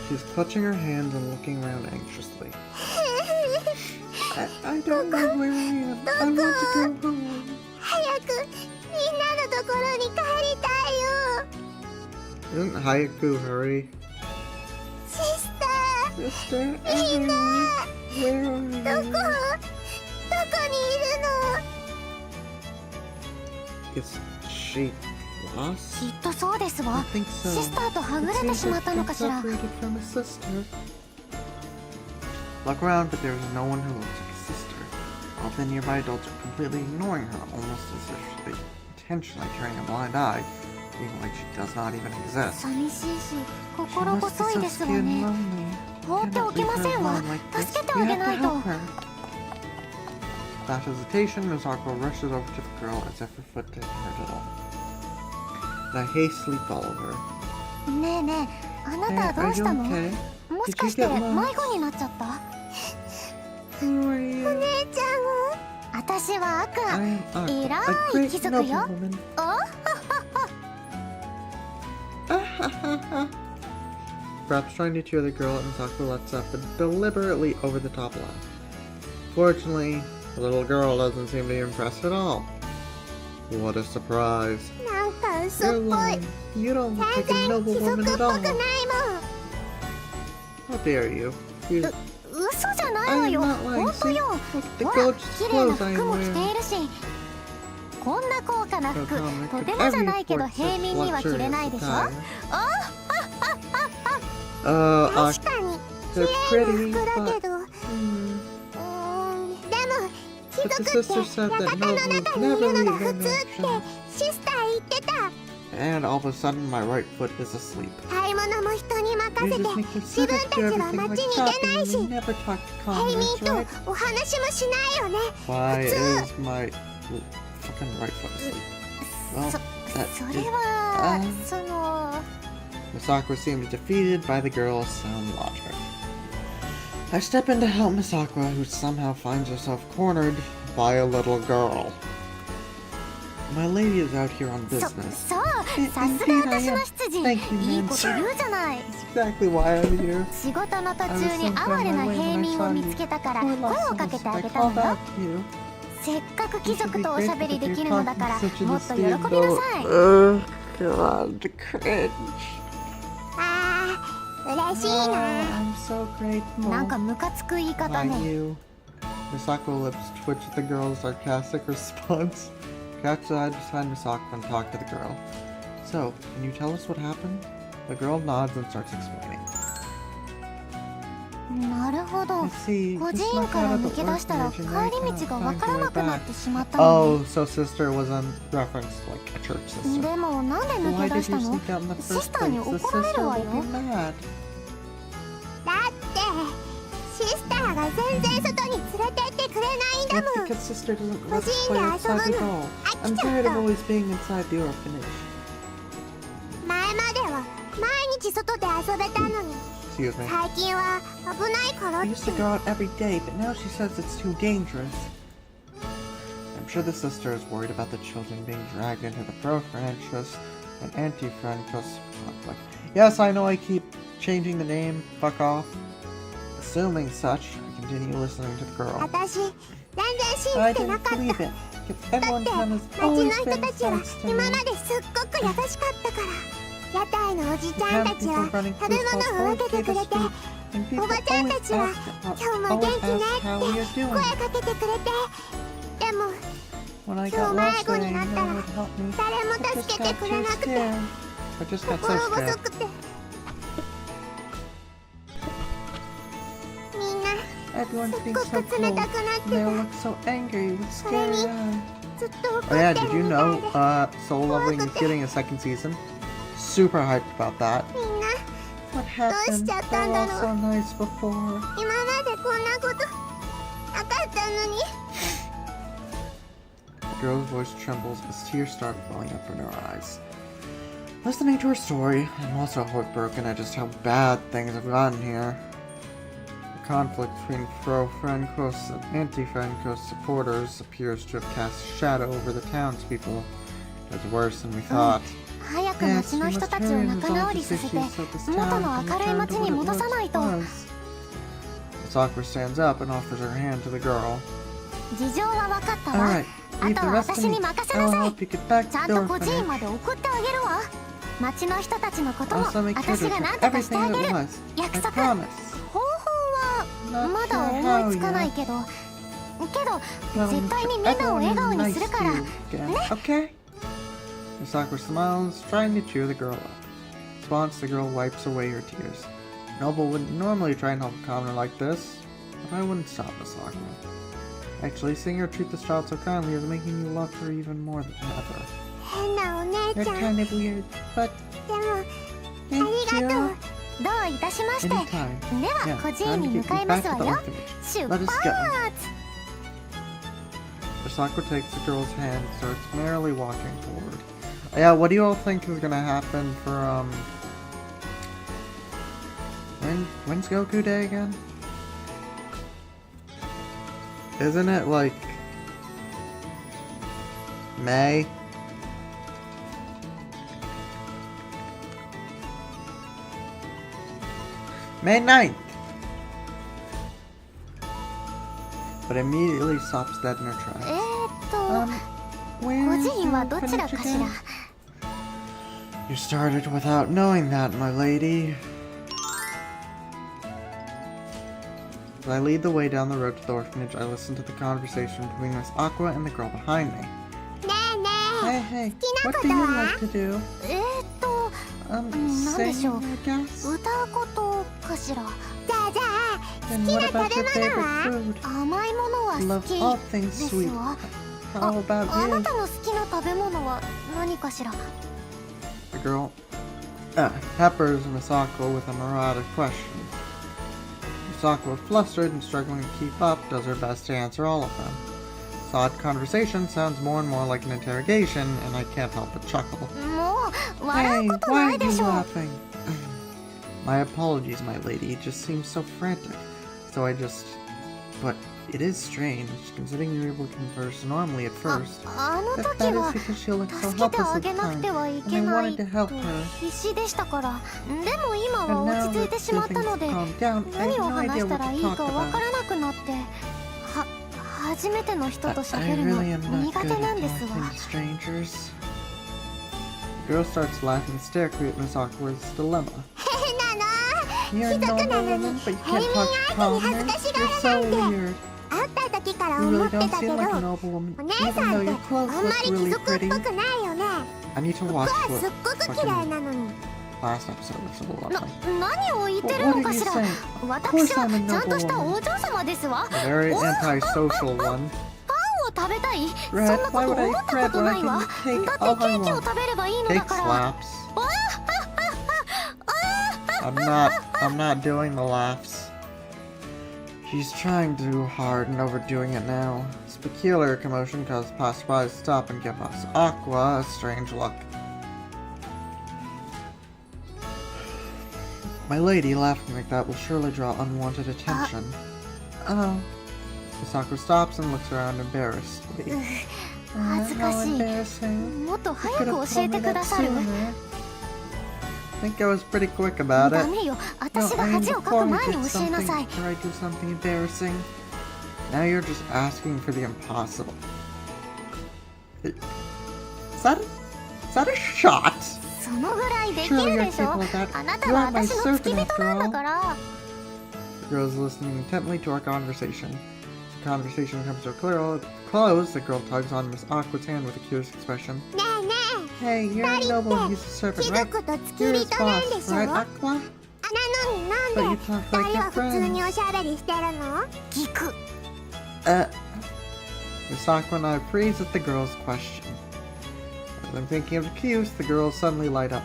She's clutching her hands and looking around anxiously. I don't know where I am. I want to go home. Doesn't Hayaku hurry? Sister, everyone, where are you? Is she lost? I think so. It seems like she's separated from a sister. Look around, but there's no one who looks like a sister. All the nearby adults are completely ignoring her, almost as if they intentionally turning a blind eye, being like she does not even exist. She must be so scared and lonely. Cannot leave her alone like this. We have to help her. Without hesitation, Misako rushes over to the girl as if her foot didn't hurt at all. And I hastily follow her. Are you okay? Did you get lost? Who are you? I am Aqua, a great noblewoman. Perhaps trying to cheer the girl, Misako lets up a deliberately over-the-top laugh. Fortunately, the little girl doesn't seem to be impressed at all. What a surprise. You're lying. You don't look like a noblewoman at all. How dare you? I'm not lying, see? Look at the gorgeous clothes I am wearing. They're pretty, but the sister said that nobles never leave their mansion. And all of a sudden, my right foot is asleep. You just make yourself do everything like shopping. You never talk to commerce, right? Why is my fucking right foot asleep? Well, that is... Misako seems defeated by the girl's sound logic. I step in to help Misako, who somehow finds herself cornered by a little girl. My lady is out here on business. そう、さすが私の執事。いいこと言うじゃない。 That's exactly why I'm here. 仕事の途中に哀れな平民を見つけたから声をかけてあげたのよ。せっかく貴族とおしゃべりできるのだからもっと喜びなさい。God, cringe. あー、嬉しいな。 I'm so grateful. なんかムカつく言い方ね。 you. Misako lips twitch at the girl's sarcastic response. Catch the eye beside Misako and talk to the girl. So, can you tell us what happened? The girl nods and starts explaining. なるほど。 I see. 孤児 Just 院 snuck から out 抜 of け the 出したら orphanage 帰 and I り cannot 道が find わから my なくな back. ってしまったのね。 Oh, so sister was in reference to like a church sister. でもなんで抜 Why け did 出した you の？ sneak out in the シ first スターに place? The 怒られ sister るわ will よ。 be mad. だってシスターが全然外に連れてってくれないんだ That's もん。 because sister doesn't let us Così play da outside the solo. doll. Ah, I'm tired of certo. always being inside the orphanage. 前までは毎日外で遊べたのに Excuse me. 最近は危ないからっ I て。 used to go out every day, but now she says it's too dangerous. I'm sure the sister is worried about the children being dragged into the orphanage as an anti-Francos conflict. Yes, I know I keep changing the name. Fuck off. Assuming such, I continue listening to the girl. 私全然 I 信じてな didn't かった。 believe it. Because だ everyone って has 町の always 人 been たちは nice to 今 me. まですっごく優しかったから屋台のおじちゃんたち The は people running 食べ food 物 stalls を always 分けて gave くれ us て food, and people おばちゃん always たちは asked 今日も元 always 気ね asked how we are って doing. 声かけてくれてでも When I 今 got 日迷 lost, 子 I に didn't なった know ら who would help me. 誰 I も just 助けて got くれ too なくて scared. I just got 心 so 細 scared. くてみんな Everyone's すっ being ご so く冷 cold. たくなって They て all look so angry with scary Honey. eyes. ずっと怒って Oh yeah, る did you みたい know で Soul Leveling is getting a second season? Super hyped about that. みんな What happened? They were all so nice before. 今までこんなことなかったのに The girl's voice trembles as tears start welling up in her eyes. Listening to her story, I'm also heartbroken at just how bad things have gotten here. The conflict between pro-Francos and anti-Francos supporters appears to have cast a shadow over the townspeople. It was worse than we thought. 早く町の人たちを仲直りさせて元の明るい町に戻さないと Sakura stands up and offers her hand to the girl. 事情は分かったわ Alright, あ leave と the は rest to 私 me. に任せ I'll なさい help you get back ちゃ to ん the と孤児院 orphanage. まで送ってあげるわ町の人たちのことも Also make sure 私 to が check 何とかして everything あげ at る once. 約 I 束 promise. 方法はまだ思いつかないけど絶対にみんなを笑顔にするから Okay? Sakura smiles, trying to cheer the girl up. In response, the girl wipes away her tears. Noble wouldn't normally try and help a commoner like this, but I wouldn't stop Miss Sakura. Actually, seeing her treat this child so kindly is making you love her even more than ever. 変なお姉 You're ちゃん kind of weird, but でも thank ありがと you. うどういたしまして Anytime. で Yeah, は孤児 time 院 to に get 向か you いま back す to わ the よ orphanage. 出 Let us 発 go. Sakura takes the girl's hand and starts merrily walking forward. Yeah, what do you all think is gonna happen for, when's Goku Day again? Isn't it, like, May? May 9th! But immediately stops dead in her tracks. Where 孤 is 児院はどちら orphanage かしら again? You started without knowing that, my lady. As I lead the way down the road to the orphanage, I listen to the conversation between Miss Aqua and the girl behind me. ねえね Hey, hey, 好きな what こと do you は like to do? なんで Sing, しょう I guess? 歌うことかしらじゃあ Then 好 what きな about 食 your べ favorite 物は food? 甘いものは I 好 love き all things です sweet. わ How about あな you? たの好きな食べ物は何かしら The girl peppers Miss Aqua with a neurotic question. Miss Aqua, flustered and struggling to keep up, does her best to answer all of them. This odd conversation sounds more and more like an interrogation, and I can't help but chuckle. もう笑 Hey, うことな why い are で you しょ laughing? My apologies, my lady. It just seems so frantic. So I just... But It is strange, considering you were able to converse normally at first. あの But 時 that は is because she looked so 助けて helpless あ at げ the なく time, てはい and け I ない wanted to help と her. 必死でしたから。でも今 And は now 落ち着い that てし the まった things ので calmed down, I 何 have を no 話 idea した what ら to いいか talk わか about. らなくなって、初めての人と I 喋るの really am not 苦 good 手 at なんです talking わ。 to strangers. The girl starts laughing hysterically at Miss Awkward's dilemma. 変なの。 You're a normal woman, but you can't talk to commoners. You're so weird. 会った時から You 思 really って don't たけど、 seem お like a 姉 noble woman, さ even ん though って your あ clothes んま look り貴 really 族っぽ pretty. くないよね。 I need to 僕 watch は what すっごく嫌いなのに。 last episode was a little lovely. 何を言ってる What の are か you しら。 saying? 私は I'm a ちゃんと noble した woman. お嬢様ですわ。 A very antisocial one. パンを食べたい。そん Red, なこ why と would I 思 eat ったこ bread と when な I いわ。 can だ take って all ケ I ーキを want? 食べればいいのだ Cake から。 slaps. I'm not doing the laughs. She's trying too hard and overdoing it now. This peculiar commotion caused passersby to stop and give us Aqua a strange look. My lady, laughing like that will surely draw unwanted attention. Oh. Miss Aqua stops and looks around embarrassedly. 恥ずか How しい。 embarrassing. もっと You 早 could く have 教え told て me く that ださる。 sooner. I think I was pretty quick about ダ it. メよ。私 No, が I 恥 mean をかく before we 前に did 教えな something, さい。 or I do something embarrassing. Now you're just asking for the impossible. Is that a shot? そのぐらいできる Surely you're でしょ。 capable of that. あなた You は are my 私の付き servant 人 after なんだ all. から。 The girl is listening intently to our conversation. The conversation comes to a close. The girl tugs on Miss Awkward's hand with a curious expression. ねえね Hey, you're a noble, he's a え。 servant, 貴 right? 族と付き You're his 人なんで boss, しょ。 right, な Aqua? のに But な you んで talk 二 like 人 your は普通にお friends. しゃべりしてるの。聞く。 Miss Aqua and I freeze at the girl's question. As I'm thinking of the cues, the girls suddenly light up.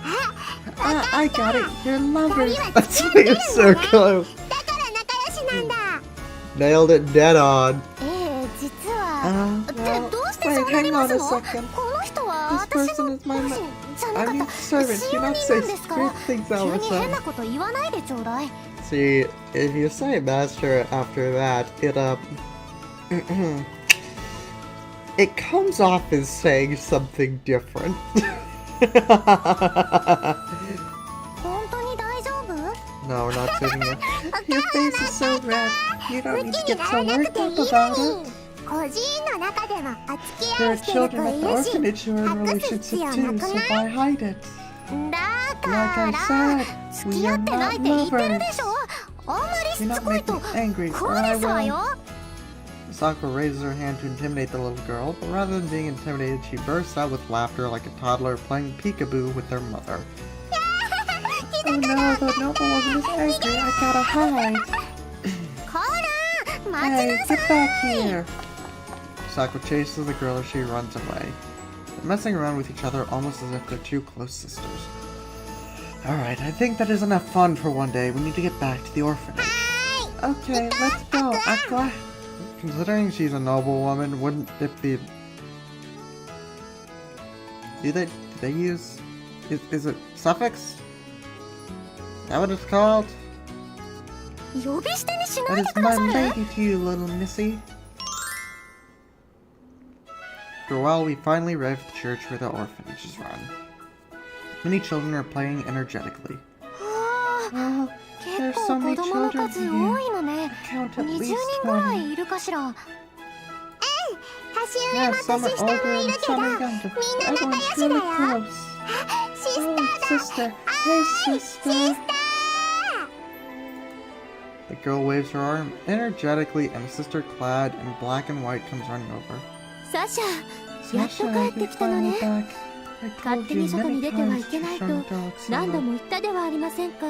I got it. You're lovers. That's why you're so close. だから仲良しなんだ。 Nailed it dead on. 実は。で Well, どうしてそう wait, なり hang ま on す a の？ second. この人は This 私の person is my 両親じゃな I か mean った。 servant. 使 Do 用 not 人 say なんですから weird things 急 all に the 変 time. なこと言わないでちょうだい。 See, if you say master after that, it comes off as saying something different. 本当に大丈夫？ No, we're not saying it. Your face is so red. You don't ム need キ to に get な so らな worked くていい up の about に it. 個人の中でもお付き There 合 are いしてる children 子 at い the るし orphanage who are in 隠す必 relationships 要な too, く so ない？ why hide it? だか Like I ら said, 付 we き合 are ってないっ not て言ってる lovers. でしょ。あんまり Do しつ not こい make と me angry, こ or う I ですわ will. よ。 Sakura raises her hand to intimidate the little girl, but rather than being intimidated, she bursts out with laughter like a toddler playing peekaboo with their mother. Oh no, the noble woman is angry. I gotta hide. こら待 Hey, ちな get さい。 back here. Sakura chases the girl as she runs away. They're messing around with each other almost as if they're two close sisters. Alright, I think that is enough fun for one day. We need to get back to the orphanage. Okay, let's go, Aqua. Considering she's a noble woman, wouldn't it be... Do they use... Is it suffix? Is that what it's called? 呼び捨てにしな That いで is くだ my さる？ lady to you, little missy. After a while, we finally arrive at the church where the orphanage is run. Many children are playing energetically. はあ、 Oh, 結 there's 構 so 子 many 供の children 数 here. 多いのね。 Count at 20 least 人ぐら 20. いいるかしら。年 Yeah, 上も some are 年下も older い and るけど、 some みん are younger. な仲 Everyone's 良し really だよ。 close. シス Oh, ター sister. Hey, sister. The girl waves her arm energetically, and a sister clad in black and white comes running over. サシャ、やっと Sasha, 帰って you're きたの finally ね。 back. I 勝 told 手 you に外に many 出てはい times け to ないと shun dogs. 何度も言ったではありませんか。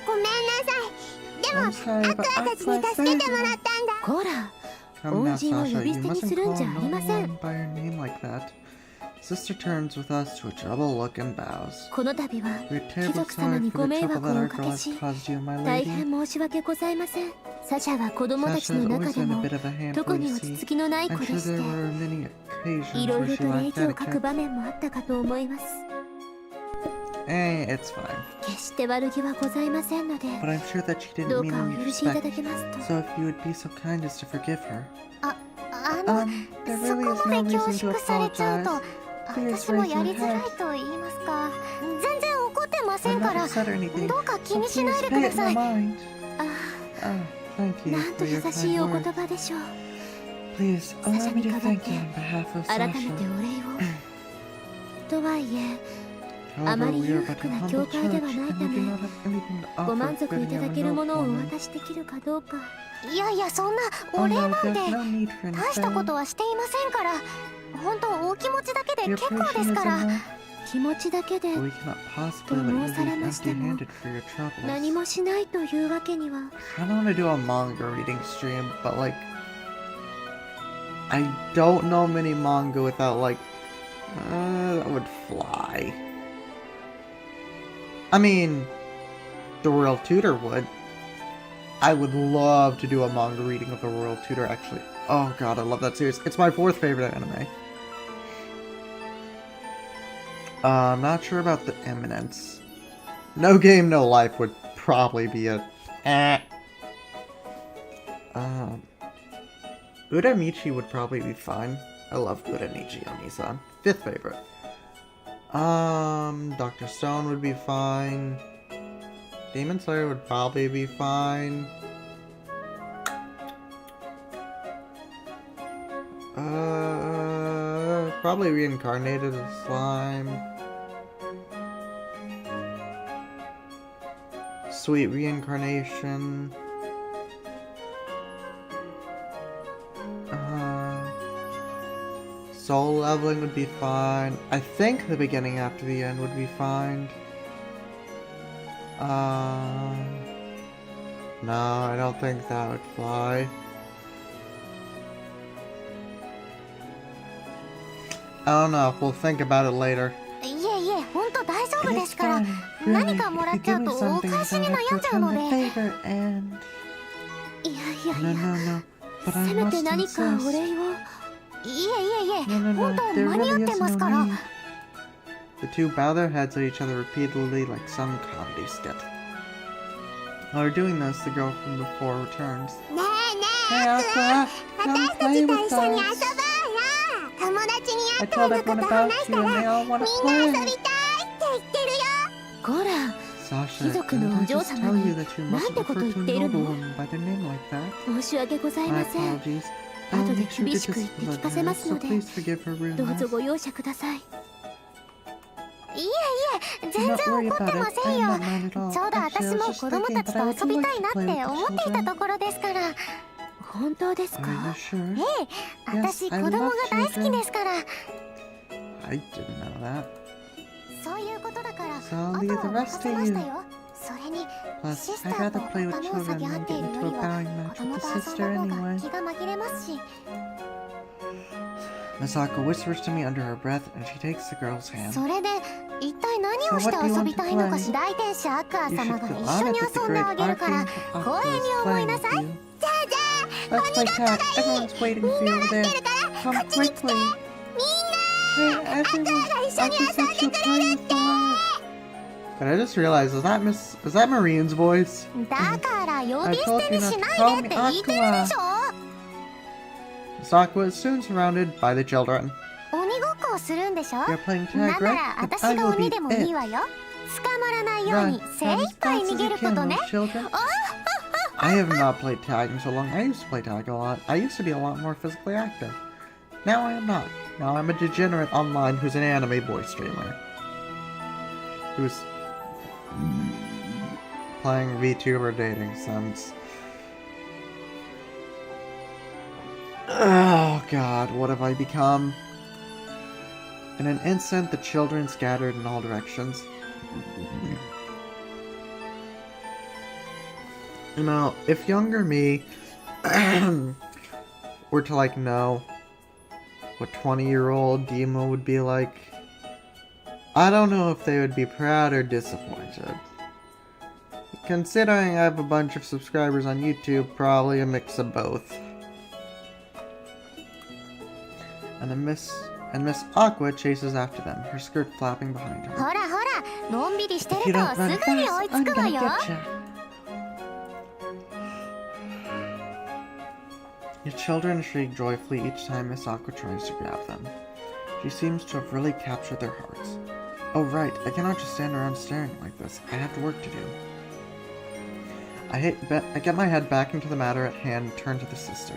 ごめんなさい。でも、 I'm sorry, アク but アたちに Aqua 助けて saved もら me. ったんだ。こら、 Come now, Onjin を Sasha. 呼び You 捨てに mustn't するん call じゃありま no せん。 one by your name like that. Sister turns with us to a troubled look and bows. この度は We're 貴 terribly 族様 sorry に for ご the 迷 trouble 惑 that を our おか girl け has し caused you, my 大 lady. 変申し訳ございません。サシャは子供たち Sasha の has 中 always で been a も bit of a handful, 特に you 落ち see. 着きのない子 I'm で sure し there て were many occasions いろい where ろ she と礼 lacked 儀を欠く etiquette. 場面もあったかと思います。it's fine. 決して悪気はございませんので、 But I'm sure that she ど didn't う mean かお any 許しいただ disrespect. けますと。 So if you would be so kind as to forgive her. あの、 There そ really こ is ま no で恐 reason to 縮されちゃうと apologize. Please 私も raise や your りづらい head. と言いますか、全然怒ってませ I've んか never ら、 said anything. どうか気 So にしない please でく pay だ it さ no い。 mind. あ Thank な you んと for 優 your しい kind お言 words. 葉でしょう。 Please サシ allow ャ me に to 代わっ thank て you on behalf of 改めて Sasha. お礼を。とはいえ、 However, あまり we 裕 are but 福 a な humble 教会では church, ない and た we do め、 not have anything to ご offer 満足い good た young だけるものをお noblewoman. 渡しできるかどうか。いやいや、そんなお Oh 礼 no, なんて there's no need for 大したこ anything. とはしていませんから。本当お気持ちだけで Your 結構で patient す is から enough. 気持ちだけで But we cannot possibly let you leave と申されましても、 empty-handed for your 何 troubles. もしないというわけには。 I don't want to do a manga reading stream, but like, I don't know many manga without like, that would fly. I mean, the Royal Tutor would. I would love to do a manga reading of the Royal Tutor, actually. Oh god, I love that series. It's my 4th favorite anime. I'm not sure about the Eminence. No Game, No Life would probably be a... Uramichi would probably be fine. I love Uramichi Oni-san. 5th favorite. Dr. Stone would be fine. Demon Slayer would probably be fine. Probably Reincarnated as Slime. Sweet Reincarnation. Soul Leveling would be fine. I think the beginning after the end would be fine. No, I don't think that would fly. I don't know. We'll think about it later. いえいえ、本当大丈夫 It で is すから。 fine. 何 Really, かもら if っちゃ you う give me とお something, 返し then に I 悩 have to んじゃう return ので。 the favor, and... いやいやい No, や、 no, no. But せ I めて must 何かお insist. 礼を。いえいえいえ、 No, no, 本 no. 当 There 間に合 really って is ます no から。 need. The two bow their heads at each other repeatedly like some comedy skit. While they're doing this, the girl from before returns. ねえ Hey, ね Aqua! え、 Come 私た play ちと with 一緒に遊ぼうよ。 us! 友達に I 会ったよ told うなこ everyone と about 話し you た and ら、 they all want to みんな遊 play! びたいって言ってるよ。こら、 Sasha, 貴族の did お I 嬢 just 様 tell に you that you なん mustn't てこと refer 言 to って a いるの？ noblewoman by their name like that? 申し訳ござい My ません。 apologies. I will 後で make sure to 厳しく言って聞かせ discipline ま her, すの so で、 please forgive her どうぞ rudeness. ご容赦ください。いえいえ、 Do 全 not 然 worry 怒って about ま it. せん I よ。 am not mad at all. ちょうど Actually, 私 I was も just 子供 thinking たち that I と would 遊び like たい to なっ play て with the 思っていた children. ところですから。本当ですか？ Are you sure? ええ、私 Yes, 子 I 供が love 大好き children. ですから。 I didn't know that. そういうことだから、 So あ I'll と leave は the 任 rest せ to ました you. よ。それに、 Plus, シスタ I'd ーと rather play with 頭を下 children げ合っ than てい get るよ into り a は、 bowing 子 match 供 with と the 遊 sister んだ方が anyway. 気が紛れますし。 Masako whispers to me under her breath, and she takes the girl's hand. それで、一体何をして遊びたいのかしら。大天使アクア You 様 should が feel 一緒 honored に that the 遊んであ great げるから archangel 光 Aqua 栄 is に思い playing な with さい。 you. じゃあじゃあ、 Let's play tag. Everyone's waiting for you over there. Come quickly. Hey, everyone. Aqua said she'll play with us. But I just realized, is that Marine's voice? だから呼び I 捨 told て you に not し to ない call で me って言ってるでしょ。 Masako is soon surrounded by the children. 鬼ごっこをするんでしょ。 You're playing な tag, んな right? ら Then 私 I が will 鬼 be でもいい it. わよ。捕まらないよう Run に as 精一杯 fast 逃 as げ you るこ can, とね。 little children. I have not played tag in so long. I used to play tag a lot. I used to be a lot more physically active. Now I am not. Now I'm a degenerate online who's an anime voice streamer. Who's playing VTuber dating sims. Oh god, what have I become? In an instant, the children scattered in all directions. You know, if younger me were to like know what 20-year-old Dima would be like, I don't know if they would be proud or disappointed. Considering I have a bunch of subscribers on YouTube, probably a mix of both. And Miss Aqua chases after them, her skirt flapping behind her. ほらほら、のんびりして If る you と don't す run ぐに fast, 追いつ I'm くわ gonna よ。 get ya. Your children shriek joyfully each time Miss Aqua tries to grab them. She seems to have really captured their hearts. Oh right, I cannot just stand around staring like this. I have work to do. I get my head back into the matter at hand and turn to the sister.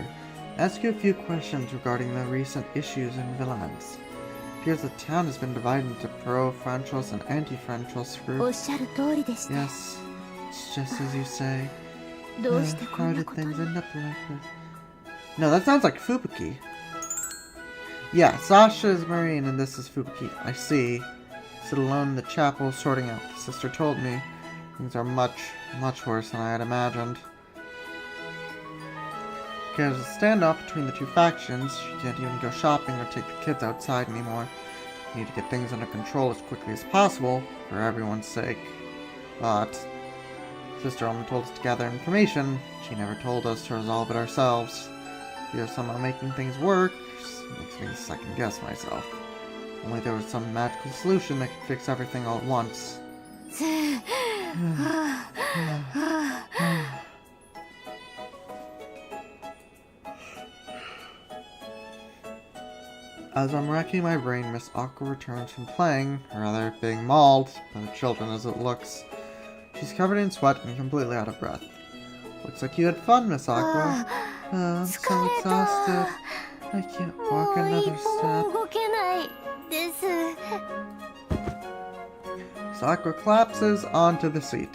Ask you a few questions regarding the recent issues in Villans. It appears the town has been divided into pro-Francos and anti-Francos おっ groups. しゃる通りでした。 Yes, it's just as you say. どうしてこ How んな did ことに。 things end up like this? No, that sounds like Fubuki. Yeah, Sasha is Marine and this is Fubuki. I see. Sit alone in the chapel sorting out. The sister told me things are much, much worse than I had imagined. There's a standoff between the two factions. She can't even go shopping or take the kids outside anymore. We need to get things under control as quickly as possible, for everyone's sake. But Sister only told us to gather information. She never told us to resolve it ourselves. Fear somehow making things work makes me second guess myself. Only there was some magical solution that could fix everything all at once. As I'm racking my brain, Miss Aqua returns from playing, or rather being mauled by the children as it looks. She's covered in sweat and completely out of breath. Looks like you had fun, Miss Aqua. I'm so exhausted. I can't walk もう一 another 歩も step. 動けないです。 Miss Aqua collapses onto the seat.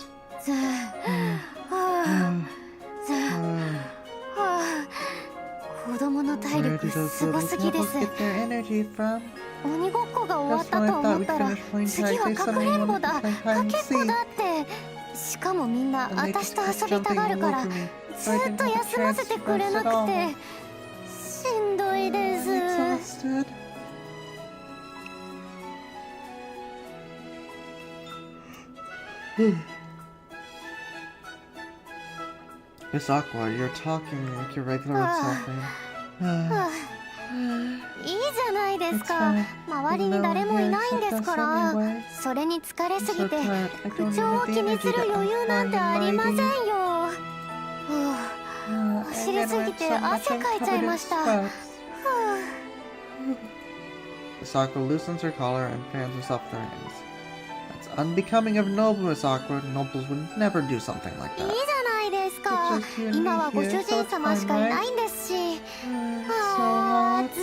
子供の体 Where 力 do those すご little すぎで devils す。 get their energy from? 鬼ごっこが終わっ Just た when I と thought 思っ we'd たら finish playing 次 tag, は they かく suddenly れんぼ wanted だ to play か hide け and っこ seek. だってしかもみんな And they 私 just と kept 遊びた jumping がる all から over me, ず so I っ didn't と have a 休ま chance せて to くれ rest な at く all. てしんどいで I'm す。 exhausted. Miss Aqua, you're talking like your regular old self, man. いいじゃないですか。周りに誰もいないんですから。それに疲れすぎて不調を気にする余裕なんてありませんよ。走りすぎて汗かいちゃいました。 Miss Aqua loosens her collar and fans herself with her hands. That's unbecoming of noble, Miss Aqua. Nobles would never do something like いい that. じゃないですか。今はご主人様しかいないんですし。暑い。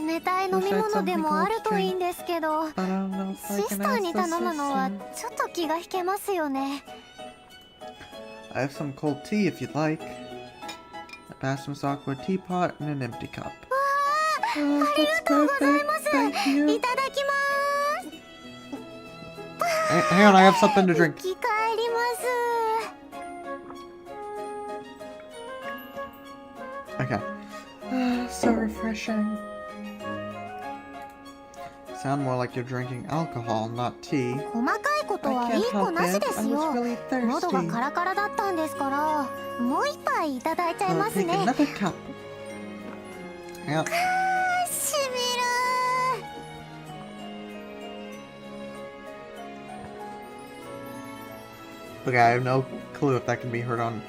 冷たい飲み物でもあるといいんですけど。シスターに頼むのはちょっと気が引けますよね。 I have some cold tea if you'd like. I passed Miss Aqua a teapot and an empty cup. ありがとうございます。いただきます。 Hang on, I have something to drink. 生き返ります。 Okay. So refreshing. Sound more like you're drinking alcohol, not tea. 細かいことはいい子なしですよ。喉がカラカラだったんですから、もう一杯いただいちゃいます Take ね。 another cup. Yeah. しみる。 Okay, I have no clue if that can be heard on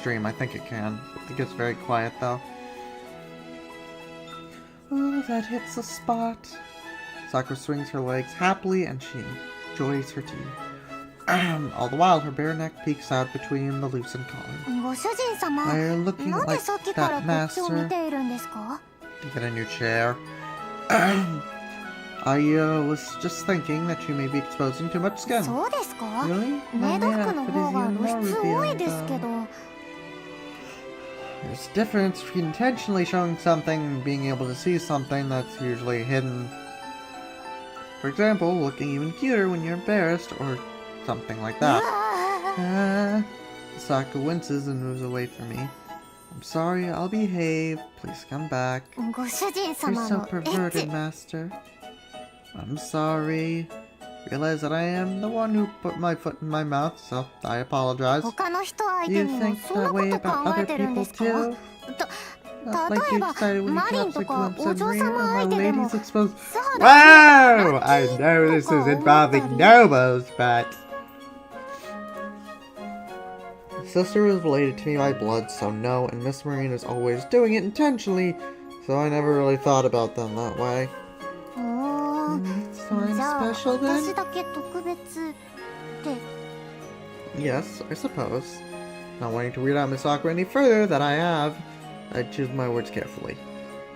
stream. I think it can. It gets very quiet though. Oh, that hits the spot. Sakura swings her legs happily and she enjoys her tea. All the while, her bare neck peeks out between the loosened collar. ご主人様、 Why are you looking なんで like さっきから that, こっちを見 master? ているんですか？ Get a new chair. I was just thinking that you may be exposing too much skin. そうですか？ Really? メ My イド main 服の outfit 方 is が even 露 more 出多い revealing ですけ though. ど。 There's a difference between intentionally showing something and being able to see something that's usually hidden. For example, looking even cuter when you're embarrassed or something like that. Saka winces and moves away from me. I'm sorry, I'll behave. Please come back. ご主人 You're 様 so のエッ perverted, チ。 master. I'm sorry. Realize that I am the one who put my foot in my mouth, so I apologize. 他の人相 Do 手 you にも think そんな that こ way と about 考え other てるんで people すか？ too? Not like you excited when you catch a glimpse of Rena or my マリンとかお嬢様相手でも lady's exposed. そうだ Whoa! I know this is ラッキーとか involving 思ったり nobles, but... Sister was related to me by blood, so no, and Miss Marine is always doing it intentionally, so I never really thought about them that way. おー It's fine じゃあ special 私 then? だけ特別って Yes, I suppose. Not wanting to weird out Miss Sakura any further than I have, I choose my words carefully.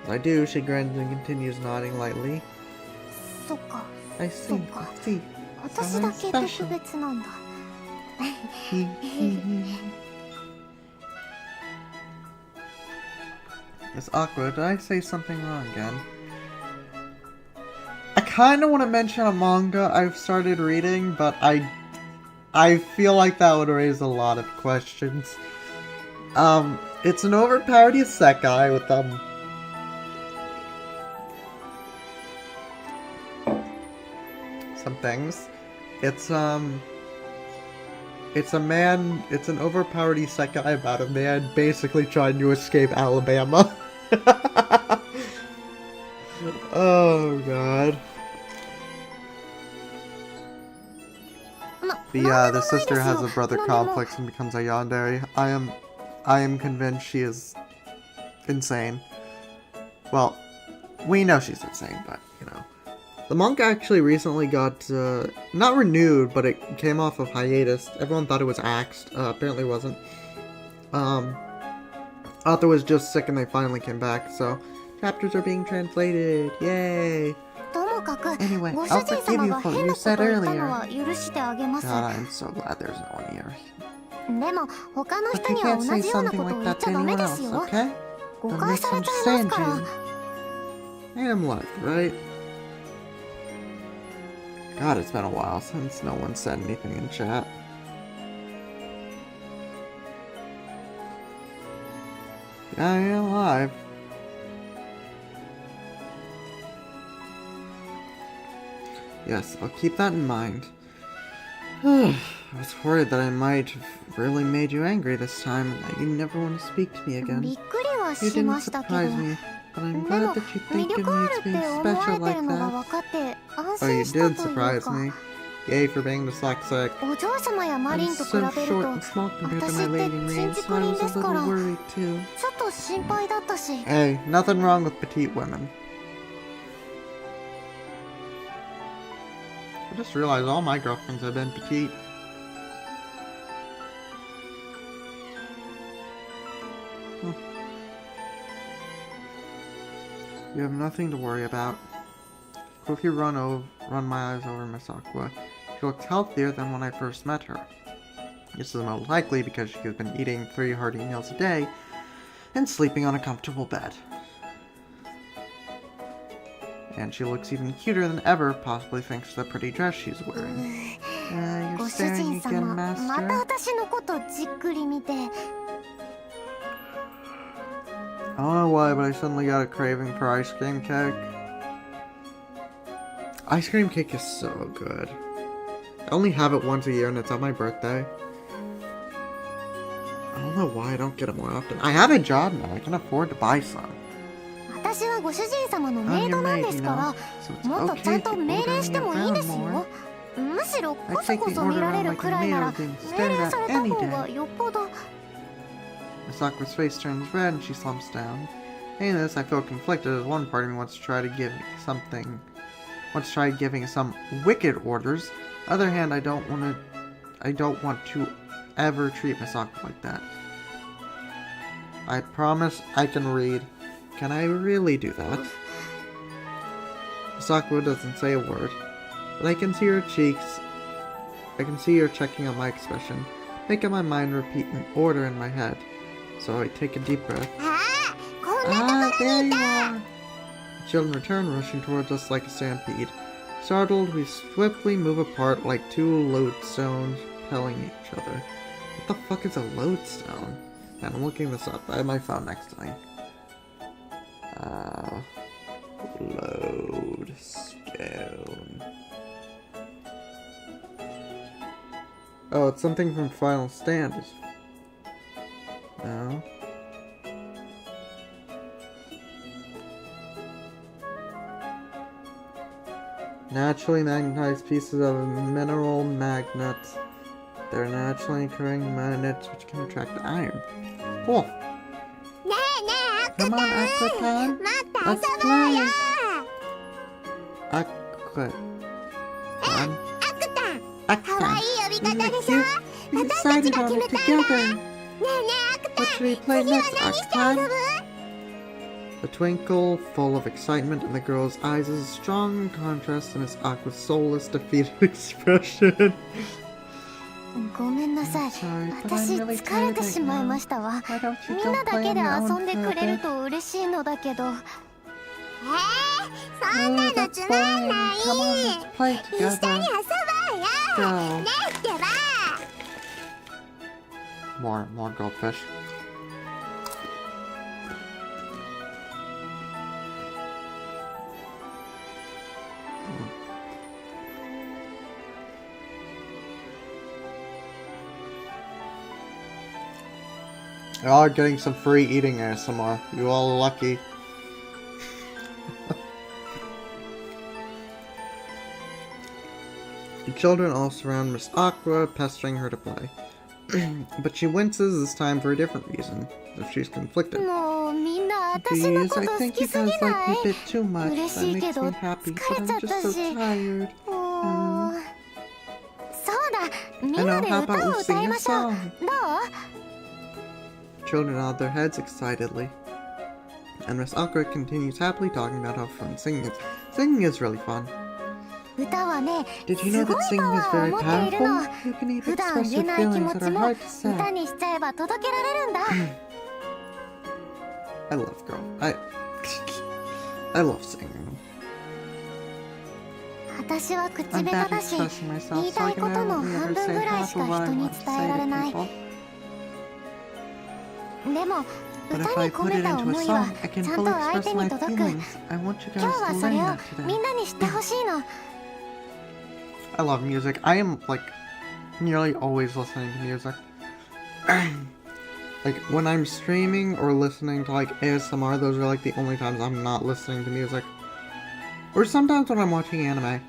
As I do, she grins and continues nodding lightly. そっか I see, そっか see. 私だけ特別なんだ It's awkward. Did I say something wrong again? I kind of want to mention a manga I've started reading, but I feel like that would raise a lot of questions. It's an overpowered isekai with some things. It's an overpowered isekai about a man basically trying to escape Alabama. Oh god. The sister has a brother complex and becomes a yandere. I am convinced she is insane. Well, we know she's insane, but, you know. The manga actually recently got, not renewed, but it came off of hiatus. Everyone thought it was axed. Apparently it wasn't. Author was just sick and they finally came back, so chapters are being translated. Yay! ともかく Anyway, ご主 I'll 人 forgive 様 you が for 変 what な you こと said を言った earlier. のは許してあげます God, I'm so glad there's no one here. でも他の But 人 you には can't 同 say じような something ことを like 言っ that ち to ゃダメ anyone で else, すよ okay? 誤 Don't 解されちゃいます misunderstand から you. I am left, right? God, it's been a while since no one said anything in chat. Yeah, I am alive. Yes, I'll keep that in mind. I was worried that I might have really made you angry this time and that you never want to speak to me び again. っくりは You しま didn't したけど surprise me, but I'm でも glad that you 魅 think of 力 me あ as るって being 思わ special れて like るのが that. 分かって安 Oh, you 心した did という surprise か me. Yay for being dyslexic. お嬢様やマリ I'm ンと比 so べる short と and small compared to 私 my って lady ちん maid, ち so く I りん was で a すか little ら worried too. ちょっと心配だったし Hey, nothing wrong with petite women. I just realized all my girlfriends have been petite. You have nothing to worry about. Quickly run my eyes over Miss Aqua. She looks healthier than when I first met her. This is most likely because she has been eating 3 hearty meals a day and sleeping on a comfortable bed. And she looks even cuter than ever, possibly thanks to the pretty dress she's wearing. You're ご主 staring 人 again, 様また Master? 私のことじっくり見て I don't know why, but I suddenly got a craving for ice cream cake. Ice cream cake is so good. I only have it once a year and it's on my birthday. I don't know why I don't get it more often. I have a job now, I can afford to buy some. 私はご主人様のメ I'm イド your なん maid, で you すか know, ら so it's もっとちゃ okay んと if you 命 order 令 me してもいいです around more. よむしろ I こそ take こ the そ見 order られ on る like く a らいな maid ら or being 命 stared 令さ at れた any 方 day. がよっぽど Miss Aqua's face turns red and she slumps down. Saying this, I feel conflicted as one part of me wants to try giving some wicked orders. On the other hand, I don't want to ever treat Miss Aqua like that. I promise I can read. Can I really do that? Miss Aqua doesn't say a word, but I can see her cheeks. I can see her checking out my expression, making my mind repeat an order in my head. So I take a deep breath. ああこんなところ There にい you た are! The children return, rushing towards us like a stampede. Startled, we swiftly move apart like 2 lodestones repelling each other. What the fuck is a lodestone? And I'm looking this up. I have my phone next to me. Lodestone. Oh, it's something from Final Stand. No. Naturally magnetized pieces of mineral magnet. They're naturally occurring magnets which can attract iron. Cool. ねえねえ Come on, Aquatan. もっと Let's 遊ぼうよ Aquatan. アクタンかわ Aquatan. いい呼び方でしょ We 私たち decided が on 決め it たんだ together. ねえねえアクタ What ン should we play 次は next, 何して遊ぶ Aquatan? A twinkle full of excitement in the girl's eyes is a strong contrast to Miss Aqua's soulless, defeated expression. ごめんなさい Sorry, but 私 I'm really 疲 tired れて right しまい now. ましたわ Why don't み you ん go なだ play け on で your 遊 own んで for く a れる bit? と嬉しいのだけどそん Oh, なの that's つまん boring. ない Come on, let's play 一緒に遊 together. ぼうよ Go. ねえってば More goldfish. You all are getting some free eating ASMR. You all are lucky. The children all surround Miss Aqua, pestering her to play. But she winces this time for a different reason, as if she's conflicted. もうみんな私の Please, こ I と好 think き you すぎ guys like な me い a bit too much. 嬉 That しい makes けど me 疲 happy, れ but ちゃ I'm った just so し tired. もうそうだみん I な know, で how 歌 about を we 歌 sing い a ましょう song? どう Children nod their heads excitedly. And Miss Aqua continues happily talking about how fun singing is. Singing is really fun. 歌はね Did you know すご that い singing パ is ワー very を持っているの powerful? You can even 普段 express 言え your ない気 feelings 持 that ち are も hard to say. 歌にしちゃえば届けられるんだ I love I love singing. 私は口 I'm 下 bad 手だ at し expressing 言 myself, い so た I いこ can との never 半 say 分ぐらい half しか of what I 人に want to 伝えら say れ to ない people. でも But 歌 if I に込 put め it た into a 思いは song, I can ちゃん fully と相 express 手に my 届く feelings. I want you 今日 guys は to それ learn を that み today. んなに知ってほしいの I love music. I am, like, nearly always listening to music. Like, when I'm streaming or listening to, like, ASMR, those are, like, the only times I'm not listening to music. Or sometimes when I'm watching anime.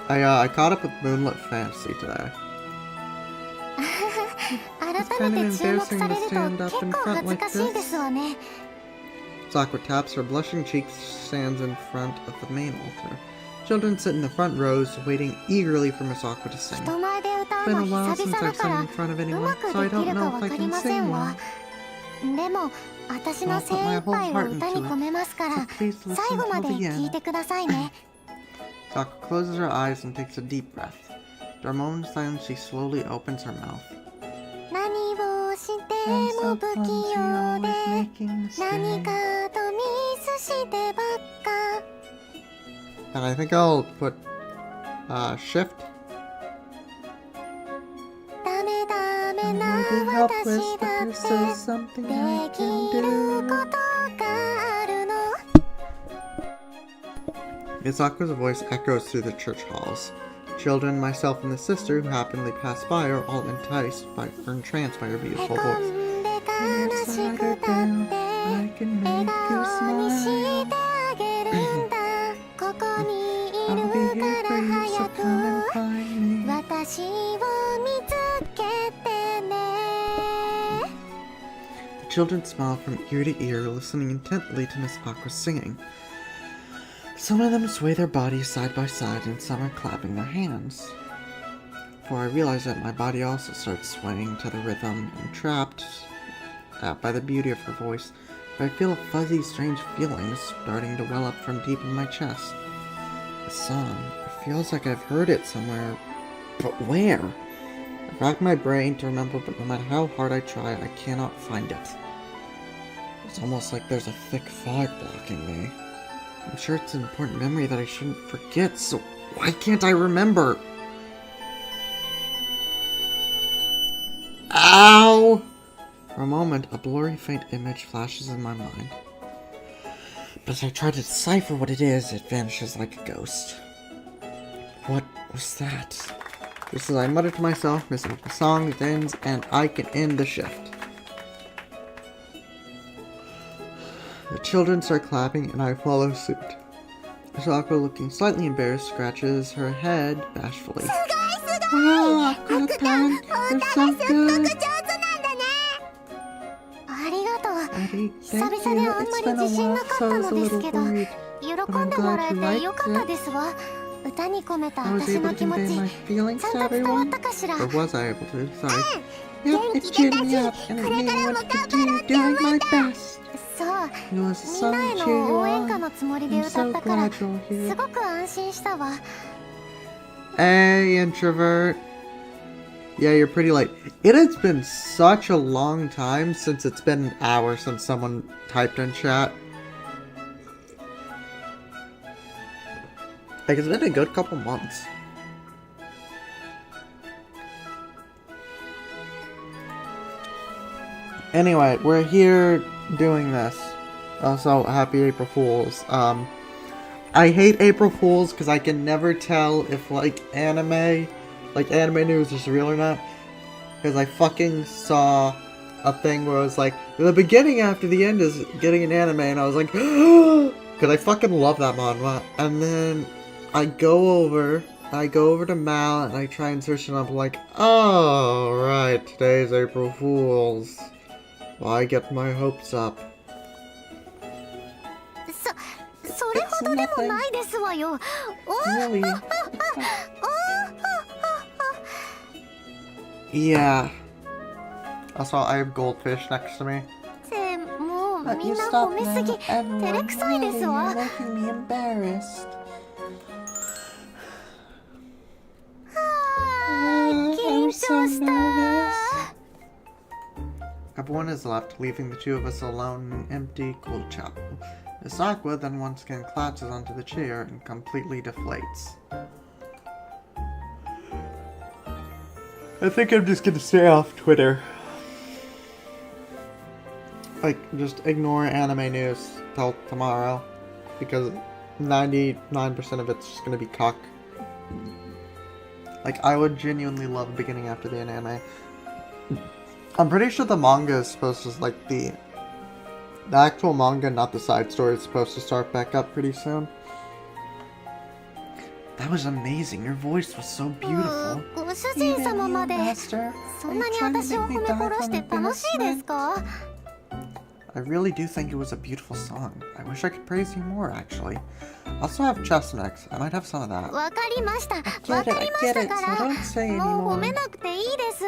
I caught up with Moonlit Fantasy today. 改めて注目されると結構恥ずかしいですわね Sakura taps her blushing cheeks, stands in front of the main altar. Children sit in the front rows, waiting eagerly for Miss Aqua to sing. 人前で歌 It's う been の a while 久 since 々だ I've か sung ら in front of う anyone, まく so I でき don't るか know わ if か I り can ませ sing ん well. わでも私の精一杯を歌に込めますから So please listen 最後ま till で the 聞い end. てくださいね Sakura closes her eyes and takes a deep breath. After a moment's silence, she slowly opens her mouth. 何をしても不器用で何かとミスしてばっか And I think I'll put shift. ダメダメな Maybe 私 helpless, だ but っ there's て still something で I き can るこ do. とがあるの Miss Aqua's voice echoes through the church halls. Children, myself, and the sister who happenly pass by are all enticed by or entranced by her へ beautiful こ voice. んで悲しくたって I can 笑 make you 顔にし smile. てあげるんだここにい I'll be るか here ら for you, 早 so く come and find me. 私を見つけてね The children smile from ear to ear, listening intently to Miss Aqua's singing. Some of them sway their bodies side by side, and some are clapping their hands. For I realize that my body also starts swaying to the rhythm, entrapped by the beauty of her voice, but I feel a fuzzy, strange feeling starting to well up from deep in my chest. The song, it feels like I've heard it somewhere, but where? I rack my brain to remember, but no matter how hard I try, I cannot find it. It's almost like there's a thick fog blocking me. I'm sure it's an important memory that I shouldn't forget, so why can't I remember? Ow! For a moment, a blurry, faint image flashes in my mind. But as I try to decipher what it is, it vanishes like a ghost. What was that? Just as I mutter to myself, Miss Aqua's song ends, and I can end the shift. The children start clapping, and I follow suit. Sakura, looking slightly embarrassed, scratches her head bashfully. Wow, Akura-tan, you're so good. ありがとう。 Eddie, 久 thank 々で you. あんま It's り been a 自信 while, なかっ so た I の was a です little けど、 worried. 喜んでもらえてよかったですわ。歌に込めた I was 私 able の to 気持 convey ち、 my feelings ちゃ to んと伝わっ everyone. たかしら。 Or was I able to? Sorry. Yep, it cheered me up, and it made me want to continue doing my best. そう、 It was a みんな song へ to cheer の you 応援歌 on. のつもりで I'm 歌っ so たから、 glad you're す here. ごく安心したわ。 Hey, introvert. Yeah, you're pretty late. It has been such a long time since it's been an hour since someone typed in chat. Like, it's been a good couple months. Anyway, we're here doing this. Also, happy April Fools. I hate April Fools because I can never tell if, like, anime news is real or not. Because I fucking saw a thing where it was like, the beginning after the end is getting an anime, and I was like, because I fucking love that manhwa. And then I go over to Mal, and I try and search it up, like, oh, right, today's April Fools. Well, I get my hopes up. それほどでもないですわよ。 Really? Yeah. Also, I have goldfish next to me. もう Let み you んな stop 褒めすぎ、 now, 照れ everyone. くさいで Really, すわ。 you're making me embarrassed. 緊張した。 Everyone is left, leaving the two of us alone in an empty, cold chapel. Miss Aqua then once again collapses onto the chair and completely deflates. I think I'm just gonna stay off Twitter. Like, just ignore anime news till tomorrow, because 99% of it's just gonna be cock. Like, I would genuinely love beginning after the anime. I'm pretty sure the manga is supposed to, like, the actual manga, not the side story, is supposed to start back up pretty soon. That was amazing. Your voice was so beautiful. ご主人様まで Master, そんなに私を褒め殺して楽しいですか？ I really do think it was a beautiful song. I wish I could praise you more, actually. I also have chest necks. I might have some of that. わかりました。 I わ get か it, り I まし get た it, か so ら。 don't say もう褒 anymore. めなくていいです。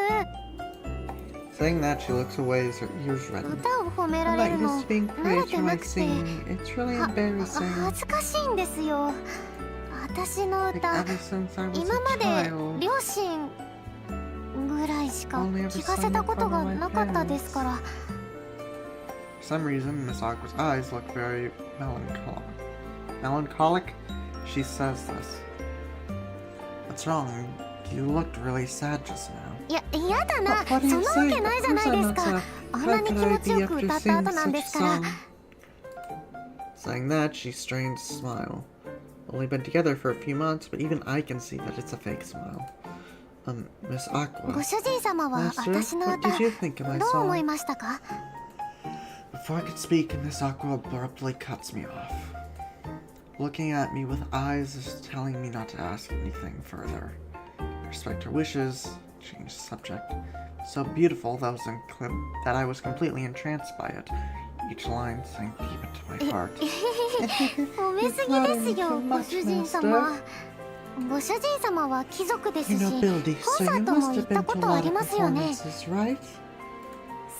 Saying that, she looks away as her ears redden. 歌を褒めら I'm れ not るの used to being 慣れ praised て for な my くて、 singing. It's really は embarrassing. 恥ずかしいんですよ。私の Like 歌、 ever since I was 今ま a で child. 両親ぐらいしか Only ever 聞かせた sung こと in front が of my なかったです parents. から。 For some reason, Miss Aqua's eyes look very melancholic? She says this. What's wrong? You looked really sad just now. いや、嫌だな。 What do そ you んなわ say? けない Of じゃな course い I'm です not か。 sad. あん How なに could 気 I 持ち be よく after 歌った singing 後なんで such す a から。 song? Saying that, she strains to smile. Only been together for a few months, but even I can see that it's a fake smile. Miss ご Aqua. 主人様は Master, 私の what 歌 did you think of my どう思い song? ましたか？ Before I could speak, Miss Aqua abruptly cuts me off. Looking at me with eyes is telling me not to ask anything further. I respect her wishes, change the subject. So beautiful that I was completely entranced by it. Each line sank deep into my heart. 褒めすぎですよ、ご主人様。ご主人様は貴族ですし、 You know building, コ so ンサ you ートも must 行 have った been こ to a とあ lot り of ますよね。 performances, right?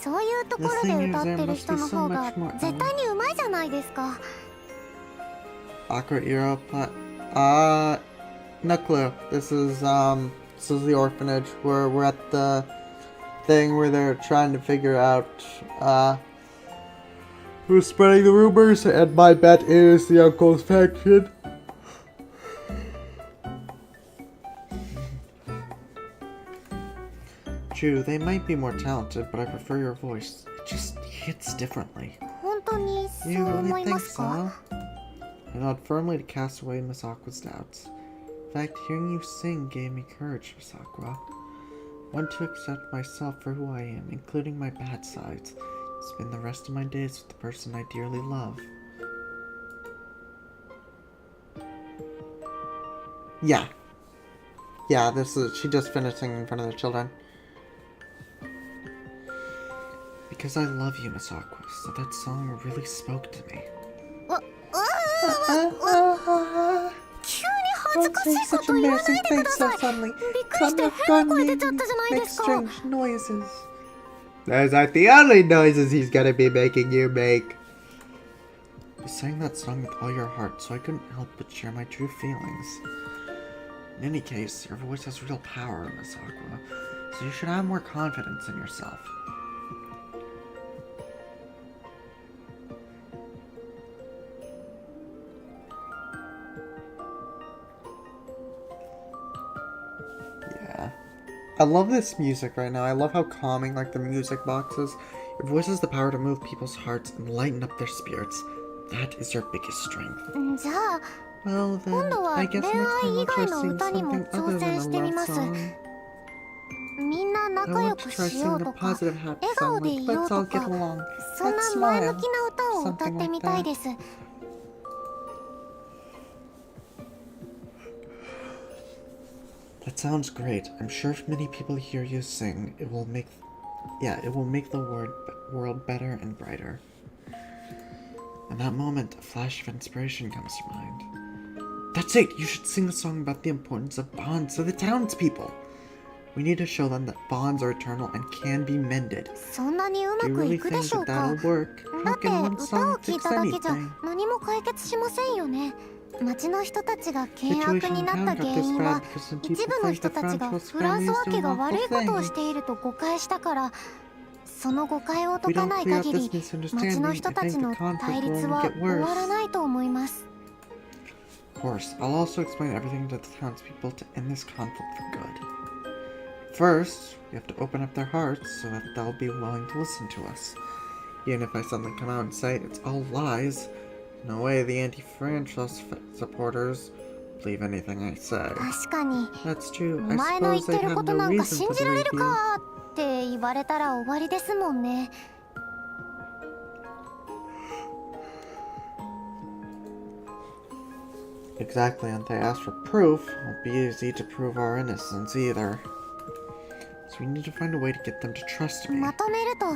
そういうところで歌ってる人の方が絶対に上手いじゃないですか。 Awkward Euro no clue. This is the orphanage where we're at the thing where they're trying to figure out who's spreading the rumors, and my bet is the uncle's faction. True, they might be more talented, but I prefer your voice. It just hits differently. 本当にそう You 思 really いま think すか？ so? I nod firmly to cast away Miss Aqua's doubts. In fact, hearing you sing gave me courage, Miss Aqua. One to accept myself for who I am, including my bad sides. Spend the rest of my days with the person I dearly love. Yeah. Yeah, she just finished singing in front of the children. Because I love you, Miss Aqua, so that song really spoke to me. 急に恥ず Don't かし say いこ such と言わない embarrassing でくだ things さ so い。 suddenly. びっくりして Some 変 have な声出ちゃったじゃないで make すか。 strange noises. Those aren't the only noises he's gonna be making you make. You sang that song with all your heart, so I couldn't help but share my true feelings. In any case, your voice has real power, Miss Aqua, so you should have more confidence in yourself. Yeah. I love this music right now. I love how calming, like, the music box is. Your voice has the power to move people's hearts and lighten up their spirits. That is your biggest strength. じゃあ Well 今 then, 度は I 恋 guess 愛 next time 以 I'll 外 try の singing 歌にも something 挑 other 戦 than し a てみ love ます。 song. みんな I 仲良 want く to try しよ singing う a とか positive, happy 笑顔 song で like いよう Let's と all get か along. そん Let's な前 smile. 向きな歌を歌っ Something てみ like たい that. です。 That sounds great. I'm sure if many people hear you sing, it will make the world better and brighter. In that moment, a flash of inspiration comes to mind. That's it! You should sing a song about the importance of bonds to the townspeople! We need to show them that bonds are eternal and can be mended. そんなにう Do ま you くい really くで think しょう that か。 that'll work? だ How って can one 歌 song を聴い fix ただけじゃ anything? 何も解決しませんよね。町の人たちが険悪 Situation に in なっ town た got 原 this 因 bad は because some 一 people 部の think 人 that たちが Franco's フラン family ソ is ワ doing 家が悪い awful ことを things. していると誤解したからその誤解を We 解か don't ない clear up 限 this り町 misunderstanding. の I 人た think ち the の conflict 対 will 立 only は get 終わら worse. ないと思います。 Of course, I'll also explain everything to the townspeople to end this conflict for good. First, we have to open up their hearts so that they'll be willing to listen to us. Even if I suddenly come out and say it's all lies, no way the anti-franchise supporters believe anything I say. 確かに That's true. お I 前の言っ suppose て they'd る have こと no なんか reason 信 to じられ believe る you. かって言われたら終わりですもんね。 Exactly, and they ask for proof. It won't be easy to prove our innocence either. So we need to find a way to get them to trust me. まとめると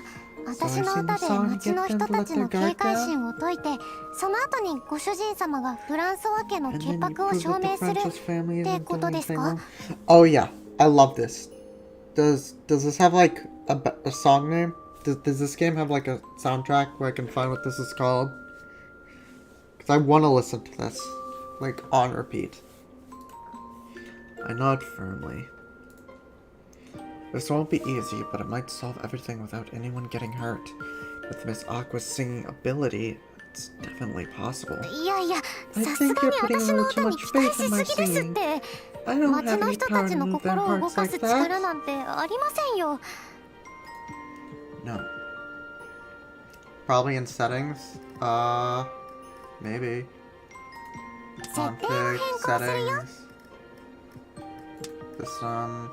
私の歌で町の人たちの警戒心を解いてその後にご主人様がフランソワ家の And 潔 then you 白を prove 証 that the 明する Francis family って isn't こと doing です anything か wrong. Oh yeah, I love this. Does this have like a song name? Does this game have like a soundtrack where I can find what this is called? Because I want to listen to this, like on repeat. I nod firmly. This won't be easy, but it might solve everything without anyone getting hurt. With Miss Aqua's singing ability, it's definitely possible. いやいや I さすが think に you're putting a 私の little 歌 too に much 期待 faith し in す my ぎですっ singing. て I don't 町 have の any 人た power ち to の move their 心を動 hearts かす like 力 that. なんてありませんよ。 No. Probably in settings. Maybe. 設定を Config, 変更するよ。 settings. System.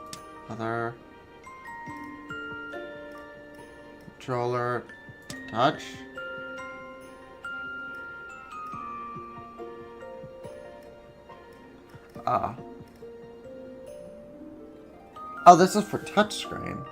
Other. Controller. Touch. Oh, this is for touchscreen.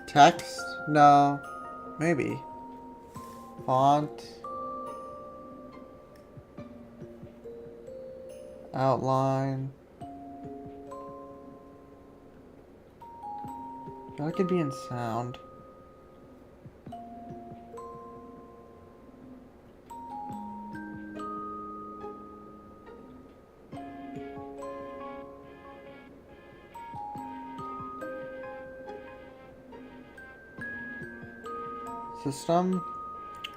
Text? No. Maybe. Font. Outline. That could be in sound. System?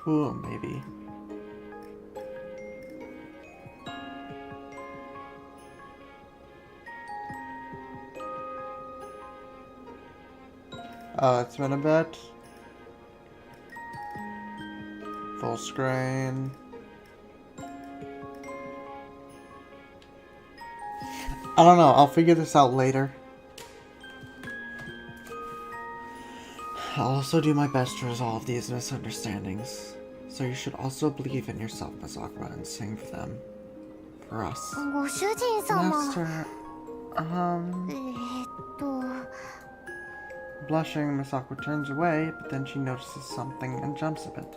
Ooh, maybe. Oh, it's been a bit. full screen. I don't know, I'll figure this out later. I'll also do my best to resolve these misunderstandings. So you should also believe in yourself, Miss Aqua, and sing for them. For us. ご主人様。 Master, Blushing, Miss Aqua turns away, but then she notices something and jumps a bit.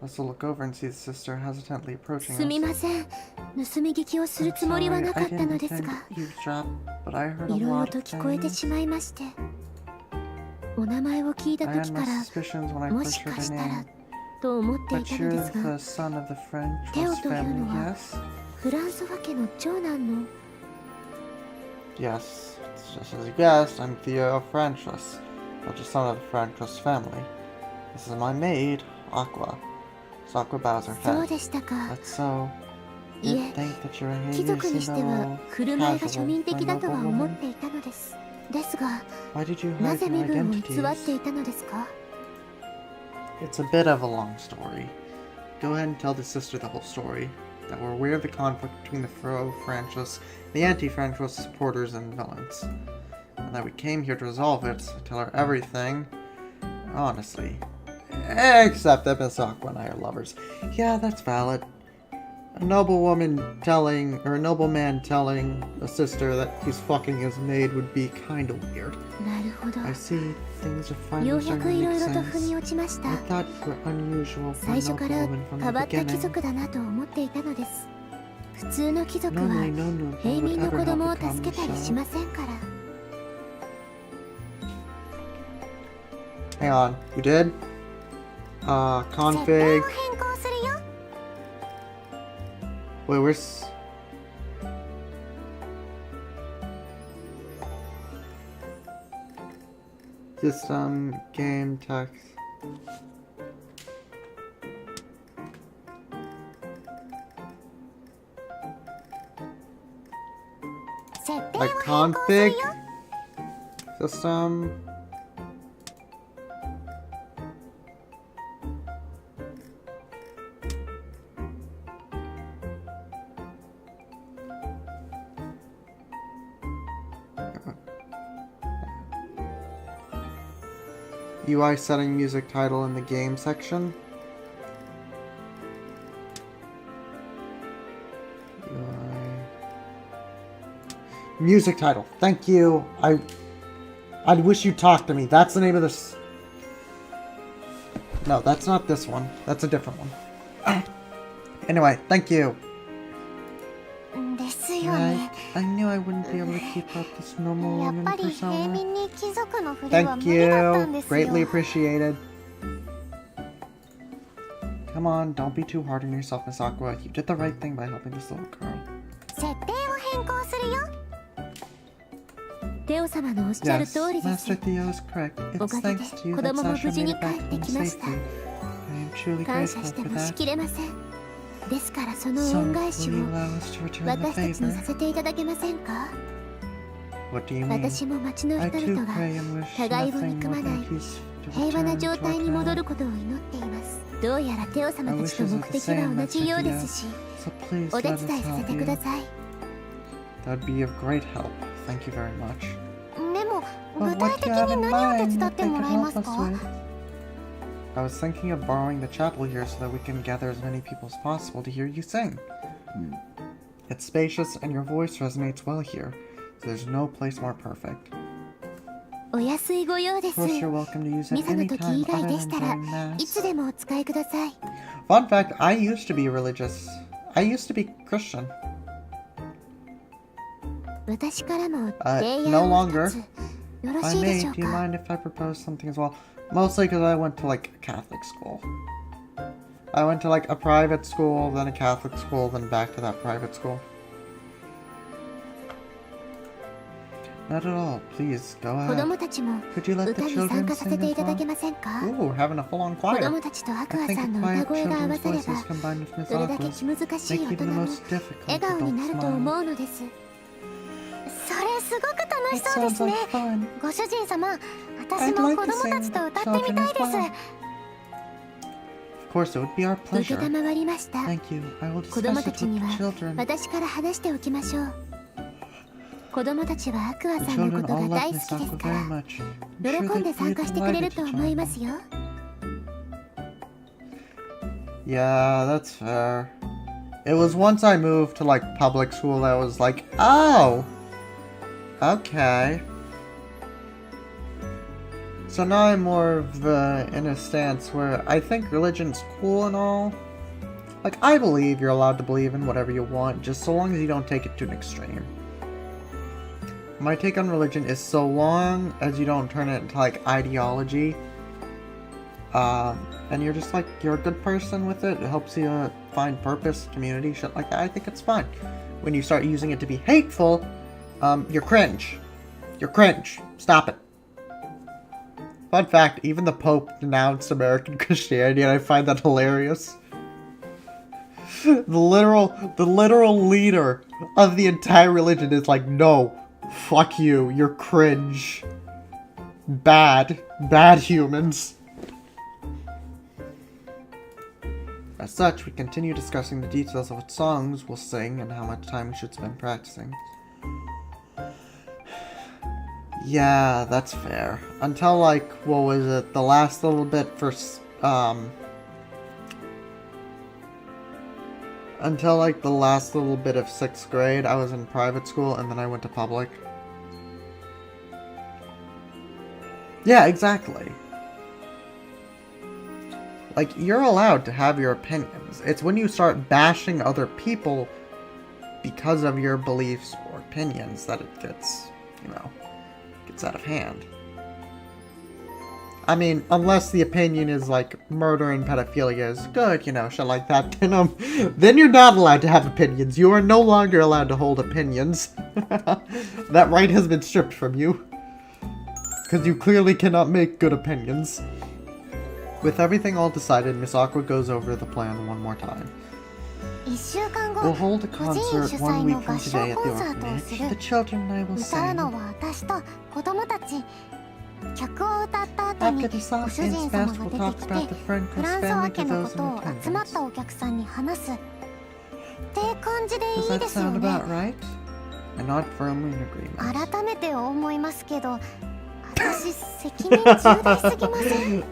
Let's look over and see the sister hesitantly approaching us. すみません。盗み聞きをするつもりはなかったのですが、 but I heard a いろいろ lot と of 聞こえて things. しまいまして。お名前を聞いた I 時 had か my ら、 suspicions when I も first し heard か her したら name. と思ってい But たので you're すが、 the son of the French Teo という family, のは yes? フランソワ家の長男の Yes, it's just as you guessed, I'm Theo Francis, but the son of the Francis family. This is my maid, Aqua. So Aqua bows her そう head. でしたか。 That's so. い You'd え、 think that your 貴 behavior 族に seemed し a ては little 振る舞いが casual 庶民 for a 的だとは noble 思っ woman. ていたのです。ですが、 Why did you な hide ぜ your 身分を偽ってい identities? たのですか？ It's a bit of a long story. Go ahead and tell the sister the whole story. That we're aware of the conflict between the pro-Francis, the anti-Francis supporters and villains. And that we came here to resolve it, tell her everything. Honestly. Except that Miss Aqua and I are lovers. Yeah, that's valid. A nobleman telling a sister that he's fucking his maid would be kinda weird. なるほど。 I see things are よ finally うやく starting い to ろ make いろと腑に sense. 落ちました。 I thought you were unusual for 最 a 初か noble ら woman from 変 the わった貴 beginning. 族だなと思っていたのです。普通の貴族は Normally, no noble 平 would 民の ever 子 help 供を a 助け common たりし child. ませんから。 Hang on, you did? 設定を Config. 変更するよ。 Wait, where's... System, game, text. 設定を Like 変更する config? よ。 System. UI setting music title in the game section. UI. Music title. Thank you. I wish you'd talk to me. That's the name of this. No, that's not this one. That's a different one. Anyway, thank you. ですよね。 I knew I wouldn't be able to keep up this normal やっ woman ぱり平 persona. 民に貴族のふりは Thank 無理だったん you. ですよ。 Greatly appreciated. Come on, don't be too hard on yourself, Miss Aqua. You did the right thing by helping this little girl. 設定を変更するよ。テオ様のおっしゃる Yes, 通りです Master。Theo is correct. お It's かげで thanks to you 子 that 供も Sasha 無事 made に it 帰 back って home きました safely. I am truly 感 grateful 謝して for もし that. きれません。ですからその So, 恩返 will し you を allow us to return the 私たちに favor? させていただけませんか？ What do you mean? 私も町の I 人 too 々が pray and wish 互いを nothing 憎 more まな than い peace to 平和な return 状 to 態 our に戻 town. ることを祈っています。どうやらテオ様たちと目的は同じようですし、 So please お手 let 伝い us させ help て you. ください。 That'd be of great help. Thank you very much. でも But 具体 what 的 do you have に in 何を手 mind 伝 that って they も could らえま help す us か？ with? I was thinking of borrowing the chapel here so that we can gather as many people as possible to hear you sing. It's spacious and your voice resonates well here, so there's no place more perfect. お安いご用で Of す。 course, you're welcome to use ミ it サの時 anytime 以外 other でし than たら during いつ Mass. でもお使いください。 Fun fact, I used to be religious. I used to be Christian. 私からも No 提案を longer. 一つよろ If I しいでしょ may, う do you か？ mind if I propose something as well? Mostly because I went to like a Catholic school. I went to like a private school, then a Catholic school, then back to that private school. Not at all. Please, go 子 ahead. 供たちも Could you let 歌 the に参 children 加させ sing てい as ただけ well? ませんか？ Ooh, we're having a full-on 子 choir. 供たちとアク I ア think さ a んの歌 quiet 声が合わ children's されば voices combined with Miss どれだけ Aqua's 気難しい make 大 even 人 the も most difficult 笑顔に adult なると smile. 思うのです。それすごく楽し It そうで sounds すね。 like fun. ご主人様、私 I'd も like 子 to 供たち sing と with 歌ってみ children たい as です。 well. Of course, it would be our 承 pleasure. りました。 Thank you. I will 子供 discuss た it ち with に the は children. 私から話しておきましょう。子供たちはアクア The さんのこ children と all が love 大好 Miss きです Aqua か very ら much. 喜 I'm sure んで they'd 参 be 加してくれ delighted る to と思 join いま you. すよ。 Yeah, that's fair. It was once I moved to like public school that I was like, oh, okay. So now I'm more of in a stance where I think religion's cool and all. Like, I believe you're allowed to believe in whatever you want, just so long as you don't take it to an extreme. My take on religion is so long as you don't turn it into like ideology. And you're just like, you're a good person with it. It helps you find purpose, community, shit like that. I think it's fine. When you start using it to be hateful, you're cringe. You're cringe. Stop it. Fun fact, even the Pope denounced American Christianity, and I find that hilarious. The literal leader of the entire religion is like, no, fuck you, you're cringe. Bad humans. As such, we continue discussing the details of what songs we'll sing and how much time we should spend practicing. Yeah, that's fair. Until, like, what was it, the last little bit for, until, like, the last little bit of 6th grade, I was in private school, and then I went to public. Yeah, exactly. Like, you're allowed to have your opinions. It's when you start bashing other people because of your beliefs or opinions that it gets, you know, gets out of hand. I mean, unless the opinion is like murder and pedophilia is good, you know, shit like that, then you're not allowed to have opinions. You are no longer allowed to hold opinions. That right has been stripped from you. Because you clearly cannot make good opinions. With everything all decided, Miss Aqua goes over the plan one more time. 1週間後、 We'll hold a 個人 concert 主 one 催 week の from 合唱 today at コ the ンサートをす orphanage. る。 The children and I will 歌う sing. のは私と子供たち。曲を歌った後に After the ご song 主 ends 人様 fast, が we'll 出 talk てき about て the friend フ Chris ランソワ family 家 to のこ those と in を集まっ attendance. たお客さんに話すって感じで Does いい that ですよ sound ね。 about right? I nod firmly in agreement. 改めて思いますけど、私責任重大すぎません？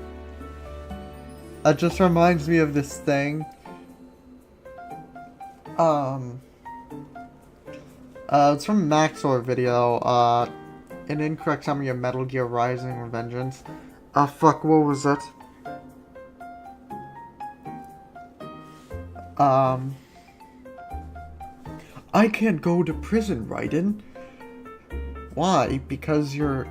That just reminds me of this thing. It's from Maxor video. An incorrect summary of Metal Gear Rising: Revengeance. Fuck, what was it? I can't go to prison, Raiden. Why? Because you're...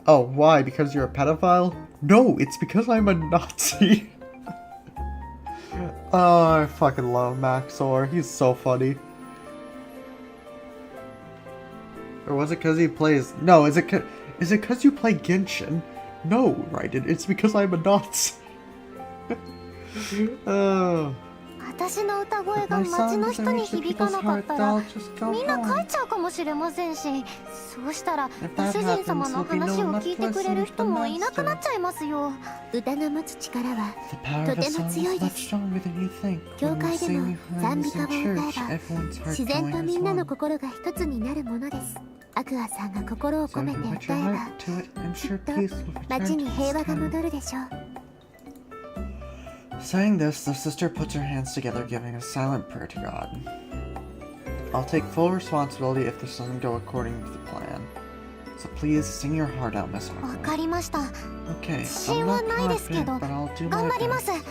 Oh, why? Because you're a pedophile? No, it's because I'm a Nazi. Oh, I fucking love Maxor. He's so funny. Or was it because he plays... No, is it because you play Genshin? No, Raiden, it's because I'm a Nazi. Oh. 私の歌声が街の人に響かなかったらみんな帰っちゃうかもしれませんし、そうしたらご主人様の話を聞いてくれる人もいなくなっちゃいますよ。歌の持つ力はとても強いです。教会でも賛美歌を歌えば自然とみんなの心が一つになるものです。アクアさんが心を込めて歌えばきっと街に平和が戻るでしょう。 Saying this, the sister puts her hands together, giving a silent prayer to God. I'll take full responsibility if this doesn't go according to the plan. So please sing your heart out, Miss Aqua. わかりました。 Okay, 自 I'm 信は not ないですけど、 confident, but I'll do 頑 my 張ります。 best.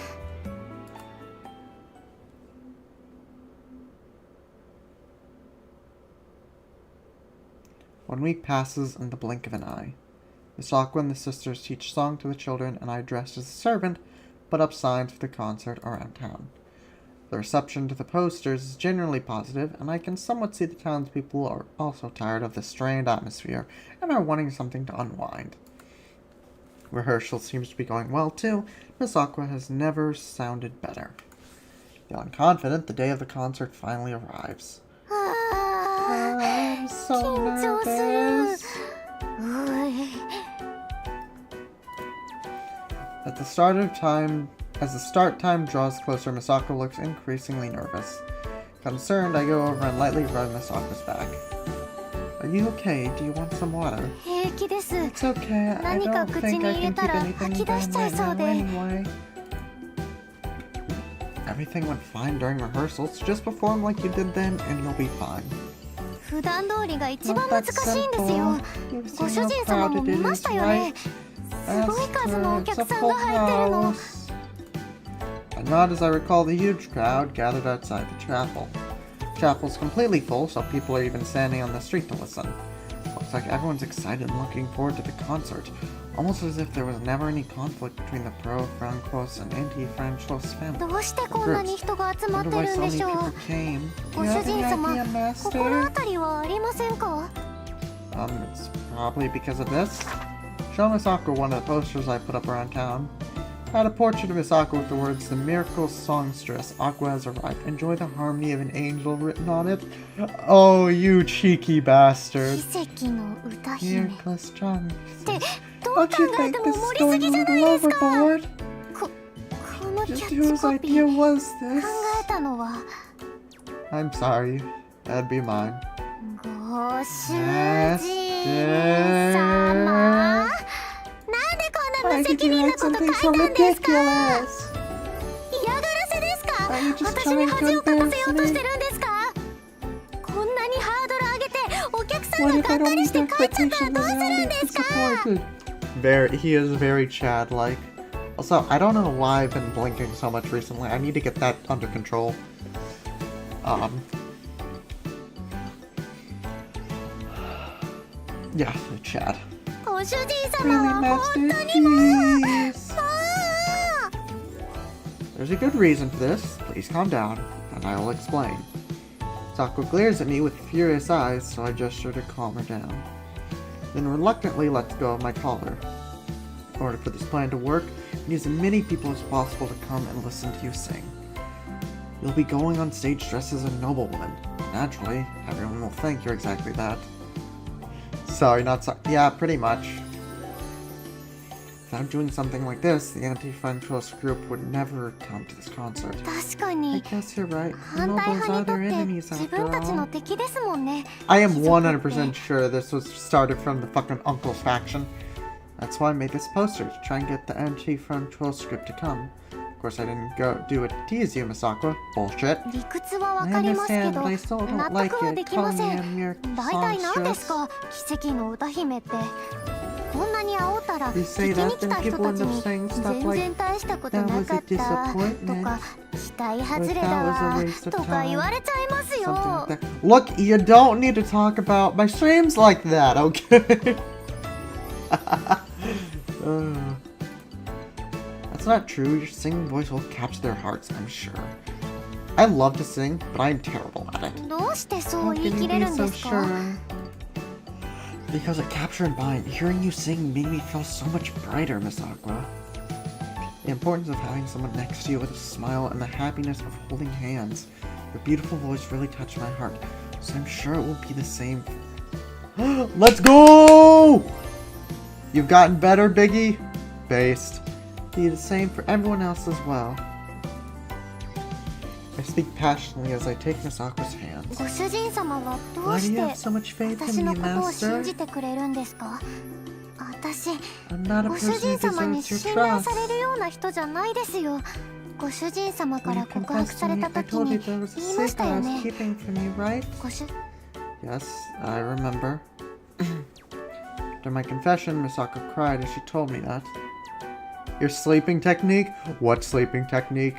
One week passes in the blink of an eye. Miss Aqua and the sisters teach song to the children, and I, dressed as a servant, put up signs for the concert around town. The reception to the posters is generally positive, and I can somewhat see the townspeople are also tired of the strained atmosphere and are wanting something to unwind. Rehearsal seems to be going well too. Miss Aqua has never sounded better. Feeling confident, the day of the concert finally arrives. I'm so nervous. At the start of time, As the start time draws closer, Misako looks increasingly nervous. Concerned, I go over and lightly rub Misako's back. Are you okay? Do you want some water? 平気です。 It's okay. I 何か don't 口 think に I 入れ can た keep ら anything 吐き出し down ちゃい right そう now で。 anyway. Everything went fine during rehearsals. Just perform like you did then and you'll be fine. 普段通りが一番 Not 難 that しいんですよ。 simple. You've ご seen 主 how 人様も crowded 見 it ま is, したよね。 right? すごい数のお It's 客 a さん full が入ってるの。 house. I nod as I recall the huge crowd gathered outside the chapel. The chapel's completely full, so people are even standing on the street to listen. Looks like everyone's excited and looking forward to the concert, almost as if there was never any conflict between the pro-Francos and anti-Francos families. どうしてこんなに人が集まっ Wonder て why る so んで many しょ people う。 came. ご You 主 have 人 any 様、 idea, 心 Master? 当たりはありませんか？ It's probably because of this. Show Misako one of the posters I put up around town. I had a portrait of Misako with the words, "The miracle songstress, Aqua has arrived. Enjoy the harmony of an angel" written on it. Oh, you cheeky bastard. 奇跡の歌姫。 Miracle songstress. どう Don't you 考え think ても this is 盛りす going ぎ a じゃない little ですか。 overboard? このキャ Just ッチ whose コピ idea ー was 考 this? えたのは I'm sorry. That'd be mine. ご主人様。なんでこんな Why 無 did 責 you 任な write こと書 something い so たんですか？ ridiculous? 嫌がらせですか？ Are you just 私に trying to 恥をかかせようと embarrass し me? てるんですか？こんなにハードル上げてお客さん What が if が I っか don't りし meet て the 帰っちゃった expectations ら and どうす the るん audience ですか？ disappointed? He is very Chad-like. Also, I don't know why I've been blinking so much recently. I need to get that under control. Yeah, Chad. ご主人 Really, 様は Master? 本当にもう Please. もう There's a good reason for this. Please calm down, and I will explain. Sako glares at me with furious eyes, so I gesture to calm her down. Then reluctantly lets go of my collar. In order for this plan to work, we need as many people as possible to come and listen to you sing. You'll be going on stage dressed as a noblewoman. Naturally, everyone will think you're exactly that. Sorry, not sorry. Yeah, pretty much. Without doing something like this, the anti-Francos group would never come to this concert. 確か I に guess you're right. The 反対 nobles 派 are にとっ their て enemies 自 after 分たちの all. 敵ですもんね。 I am 貴族って。 100% sure this was started from the fucking uncle's faction. That's why I made this poster, to try and get the anti-Francos group to come. Of course, I didn't do it to tease you, Misako. Bullshit. 理屈はわ I かりますけ understand, ど but I still 納 don't like 得は it. できま Calling せ me ん。 a mere 大体何です songstress. か奇跡の歌姫って。こんなに煽ったら You 聞 say きに that, 来 then た人 people たち end up に saying stuff 全 like, 然大したこと "That な was か a った」と disappointment. か「期待外 Or れ that だ was わ a waste」of とか言われちゃいますよ。 Something like that. Look, you don't need to talk about my streams like that, okay? That's not true. Your singing voice will capture their hearts, I'm sure. I love to sing, but I'm terrible at it. どうしてそ How う言い can 切 you れ be るん so ですか？ sure? Because it captured mine. Hearing you sing made me feel so much brighter, Miss Aqua. The importance of having someone next to you with a smile and the happiness of holding hands. Your beautiful voice really touched my heart, so I'm sure it will be the same. Let's go! You've gotten better, Biggie. Based. Be the same for everyone else as well. I speak passionately as I take Miss Aqua's hands. ご主人様はどう Why do し you て have so much faith 私 in の me, ことを信 Master? じてくれるんですか？私 I'm not a ご主 person 人 who 様に deserves 信 your 頼 trust. されるような人じゃないですよ。ご主人様か When ら you 告白 confessed さ to れ me, た I 時 told に you there was a 言いまし secret たよ I was ね。 keeping from you, right? ご主 Yes, I remember. After my confession, Misako cried as she told me that. Your sleeping technique? What sleeping technique?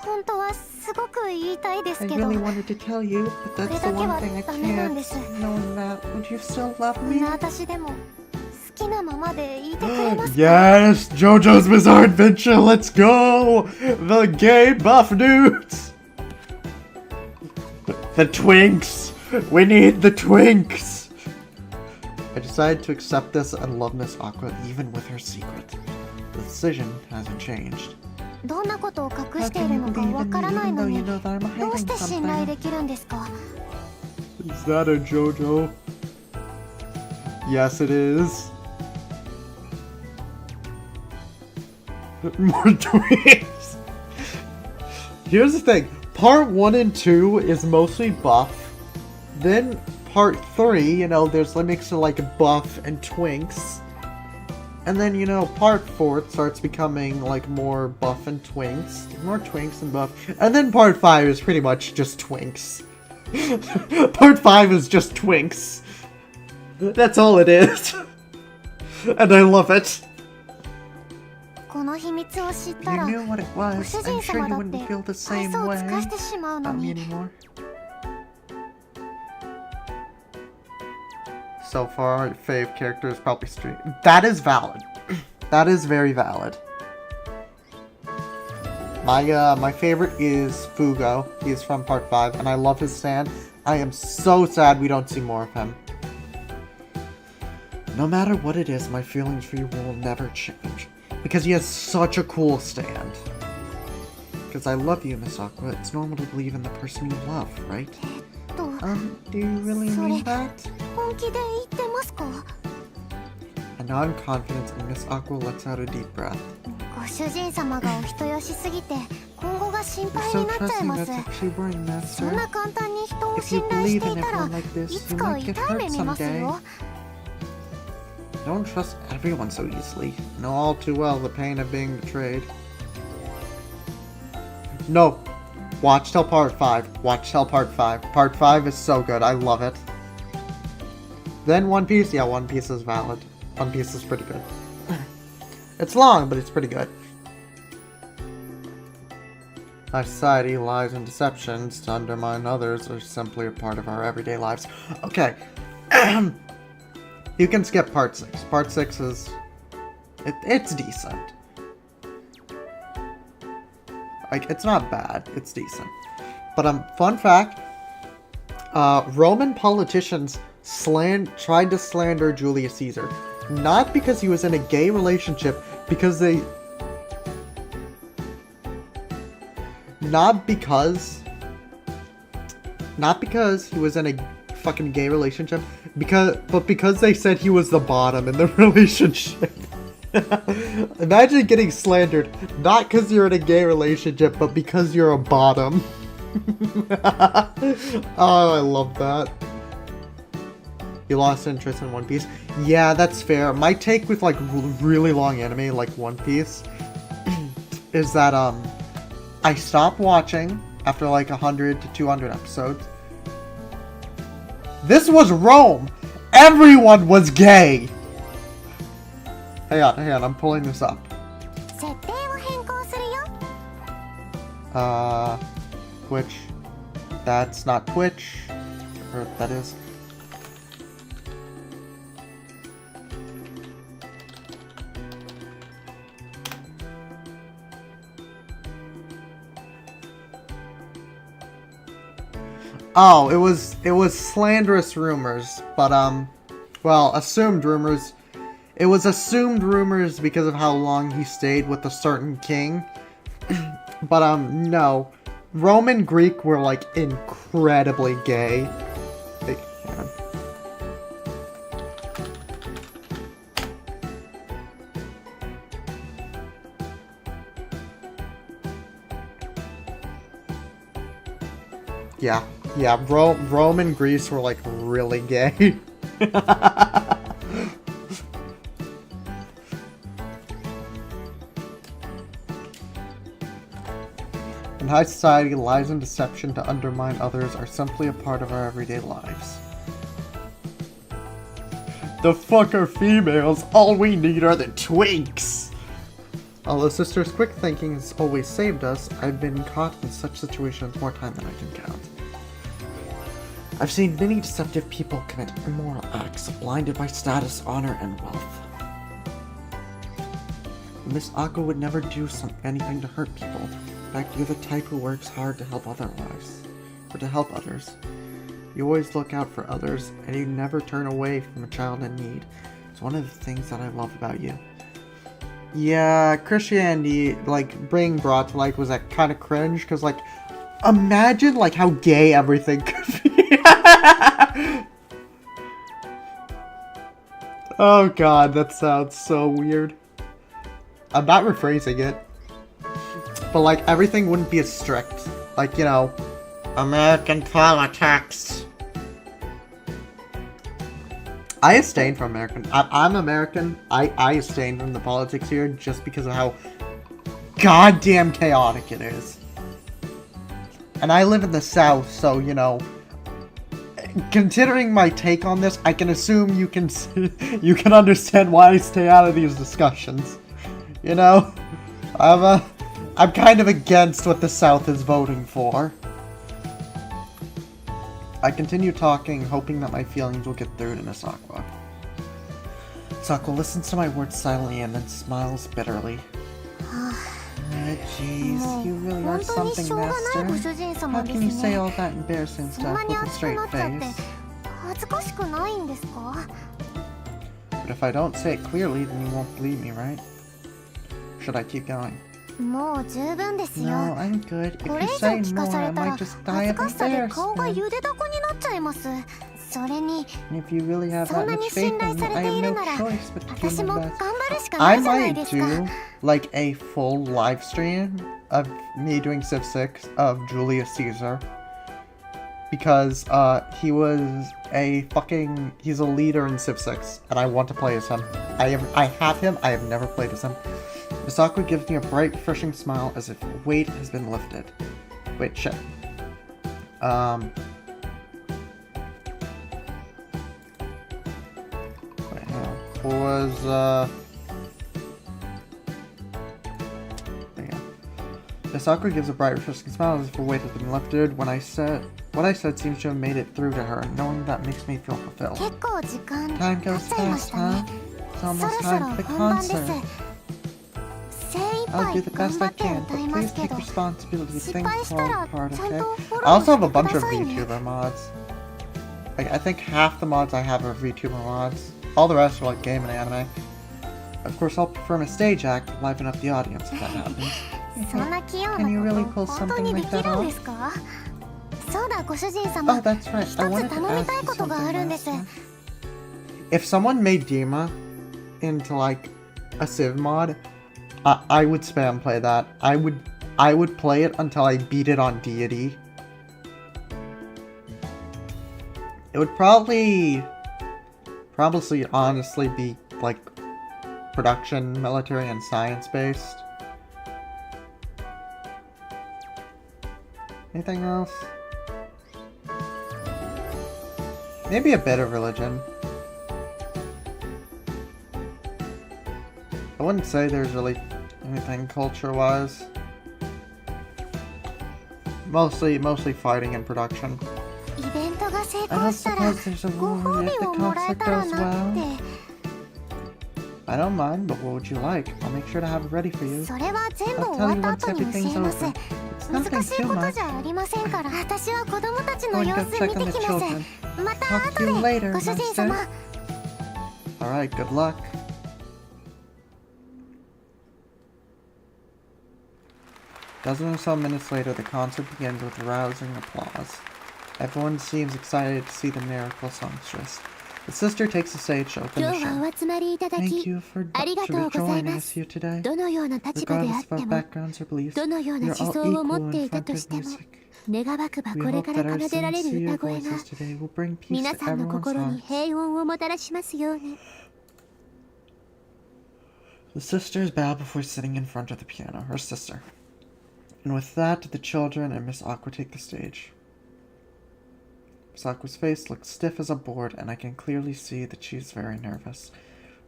本当はすごく言いたいで I すけど、 really wanted to tell you, but that's the one thing I これだけはダメなん can't. です。 Knowing that, would you still love こん me? な私でも好きなままでいてくれますか？ Yes, JoJo's Bizarre Adventure, let's go! The gay buff dudes! The twinks! We need the twinks! I decided to accept this and love Miss Aqua even with her secret. The decision hasn't changed. どんなことを隠 How してい can る you のか believe わ in か me らない even の though you に know that I'm どうし hiding て信頼 something? できるんですか？ Is that a JoJo? Yes, it is. More twinks! Here's the thing. Part 1 and 2 is mostly buff. Then part 3, you know, there's a mix of like buff and twinks. And then, you know, part 4 it starts becoming like more buff and twinks. More twinks and buff. And then part 5 is pretty much just twinks. Part 5 is just twinks. That's all it is. And I love it. この秘密を知った You ら knew what it ご was. 主 I'm 人 sure 様 you だっ wouldn't て feel the 愛 same 想を way 尽かしてしまうの about me に anymore. So far, our fave character is probably Street. That is valid. That is very valid. My favorite is Fugo. He's from part 5, and I love his stand. I am so sad we don't see more of him. No matter what it is, my feelings for you will never change. Because he has such a cool stand. Because I love you, Miss Aqua. It's normal to believe in the person you love, right? と Do you really mean that? 本気で言ってますか And now I'm confident, and Miss Aqua lets out a deep breath. ご主人様がお人よしすぎて今後が心 You're 配 so になっちゃい trusting ま that's す actually worrying, そんな Master. 簡単に人を If 信 you 頼し believe て in いたら everyone like い this, つ you か might 痛 get い目 hurt 見ます someday. よ Don't trust everyone so easily. Know all too well the pain of being betrayed. No. Watch till part 5. Watch till part 5. Part 5 is so good. I love it. Then One Piece. Yeah, One Piece is valid. One Piece is pretty good. It's long, but it's pretty good. Our society, lies, and deceptions to undermine others are simply a part of our everyday lives. Okay. You can skip part 6. Part 6 is... It's decent. Like, it's not bad. It's decent. But, fun fact. Roman politicians tried to slander Julius Caesar. Not because he was in a gay relationship, because they... Not because he was in a fucking gay relationship, but because they said he was the bottom in the relationship. Imagine getting slandered, not because you're in a gay relationship, but because you're a bottom. Oh, I love that. You lost interest in One Piece. Yeah, that's fair. My take with like really long anime like One Piece is that I stopped watching after like 100 to 200 episodes. This was Rome! Everyone was gay! Hang on, I'm pulling this up. 設定を変更するよ Twitch. That's not Twitch. Or that is. Oh, it was slanderous rumors, but well, assumed rumors. It was assumed rumors because of how long he stayed with a certain king. But no. Rome and Greek were like incredibly gay. Like, yeah. Yeah, Rome and Greece were like really gay. In high society, lies and deception to undermine others are simply a part of our everyday lives. The fuck are females? All we need are the twinks! Although Sister's quick thinking has always saved us, I've been caught in such situations more time than I can count. I've seen many deceptive people commit immoral acts, blinded by status, honor, and wealth. Miss Aqua would never do anything to hurt people. In fact, you're the type who works hard to help others. You always look out for others, and you never turn away from a child in need. It's one of the things that I love about you. Yeah, Christianity, like, being brought to light was, like, kind of cringe, because, like, imagine, like, how gay everything could be. Oh god, that sounds so weird. I'm not rephrasing it. but like everything wouldn't be as strict. Like, you know, American politics. I abstain from American. I'm American. I abstain from the politics here just because of how goddamn chaotic it is. And I live in the South, so, you know, considering my take on this, I can assume you can understand why I stay out of these discussions. You know, I'm kind of against what the South is voting for. I continue talking, hoping that my feelings will get through to Miss Aqua. Misako listens to my words silently and then smiles bitterly. Jeez, you really are something, Master. How can you say all that embarrassing stuff with a straight face? But if I don't say it clearly, then you won't believe me, right? Should I keep going? No, I'm good. If you say more, I might just die of embarrassment. And if you really have that much faith in me, I have no choice but to do my best. I might do, like, a full live stream of me doing Civ 6 of Julius Caesar. Because, he was he's a leader in Civ 6, and I want to play as him. I have him, I have never played as him. Misako gives me a bright, refreshing smile as if a weight has been lifted. Wait, shit. Misako gives a bright, refreshing smile as if a weight has been lifted. What I said seems to have made it through to her, knowing that makes me feel fulfilled. Time goes fast, huh? It's almost time for the concert. I'll do the best I can, but please take responsibility if things fall apart, okay? I also have a bunch of VTuber mods. Like, I think half the mods I have are VTuber mods. All the rest are like game and anime. Of course, I'll perform a stage act to liven up the audience if that happens. Can you really pull something like that off? Oh, that's right. I wanted to ask you something, Master. If someone made Dima into, like, a Civ mod, I would spam play that. I would play it until I beat it on Deity. It would probably honestly be like production, military, and science based. Anything else? Maybe a bit of religion. I wouldn't say there's really anything culture-wise. Mostly fighting and production. I don't suppose there's a rule if the concert goes well. I don't mind, but what would you like? I'll make sure to have it ready for you. I'll tell you once everything's over. It's nothing too much. Going to go check on the children. Talk to you later, Master. Alright, good luck. Dozen or so minutes later, the concert begins with rousing applause. Everyone seems excited to see the miracle songstress. The sister takes the stage to open the show. Thank you for joining us here today. Regardless of our backgrounds or beliefs, we are all equal in front of music. We hope that our sincere voices today will bring peace to everyone's hearts. The sisters bow before sitting in front of the piano, her sister. And with that, the children and Miss Aqua take the stage. Miss Aqua's face looks stiff as a board, and I can clearly see that she is very nervous.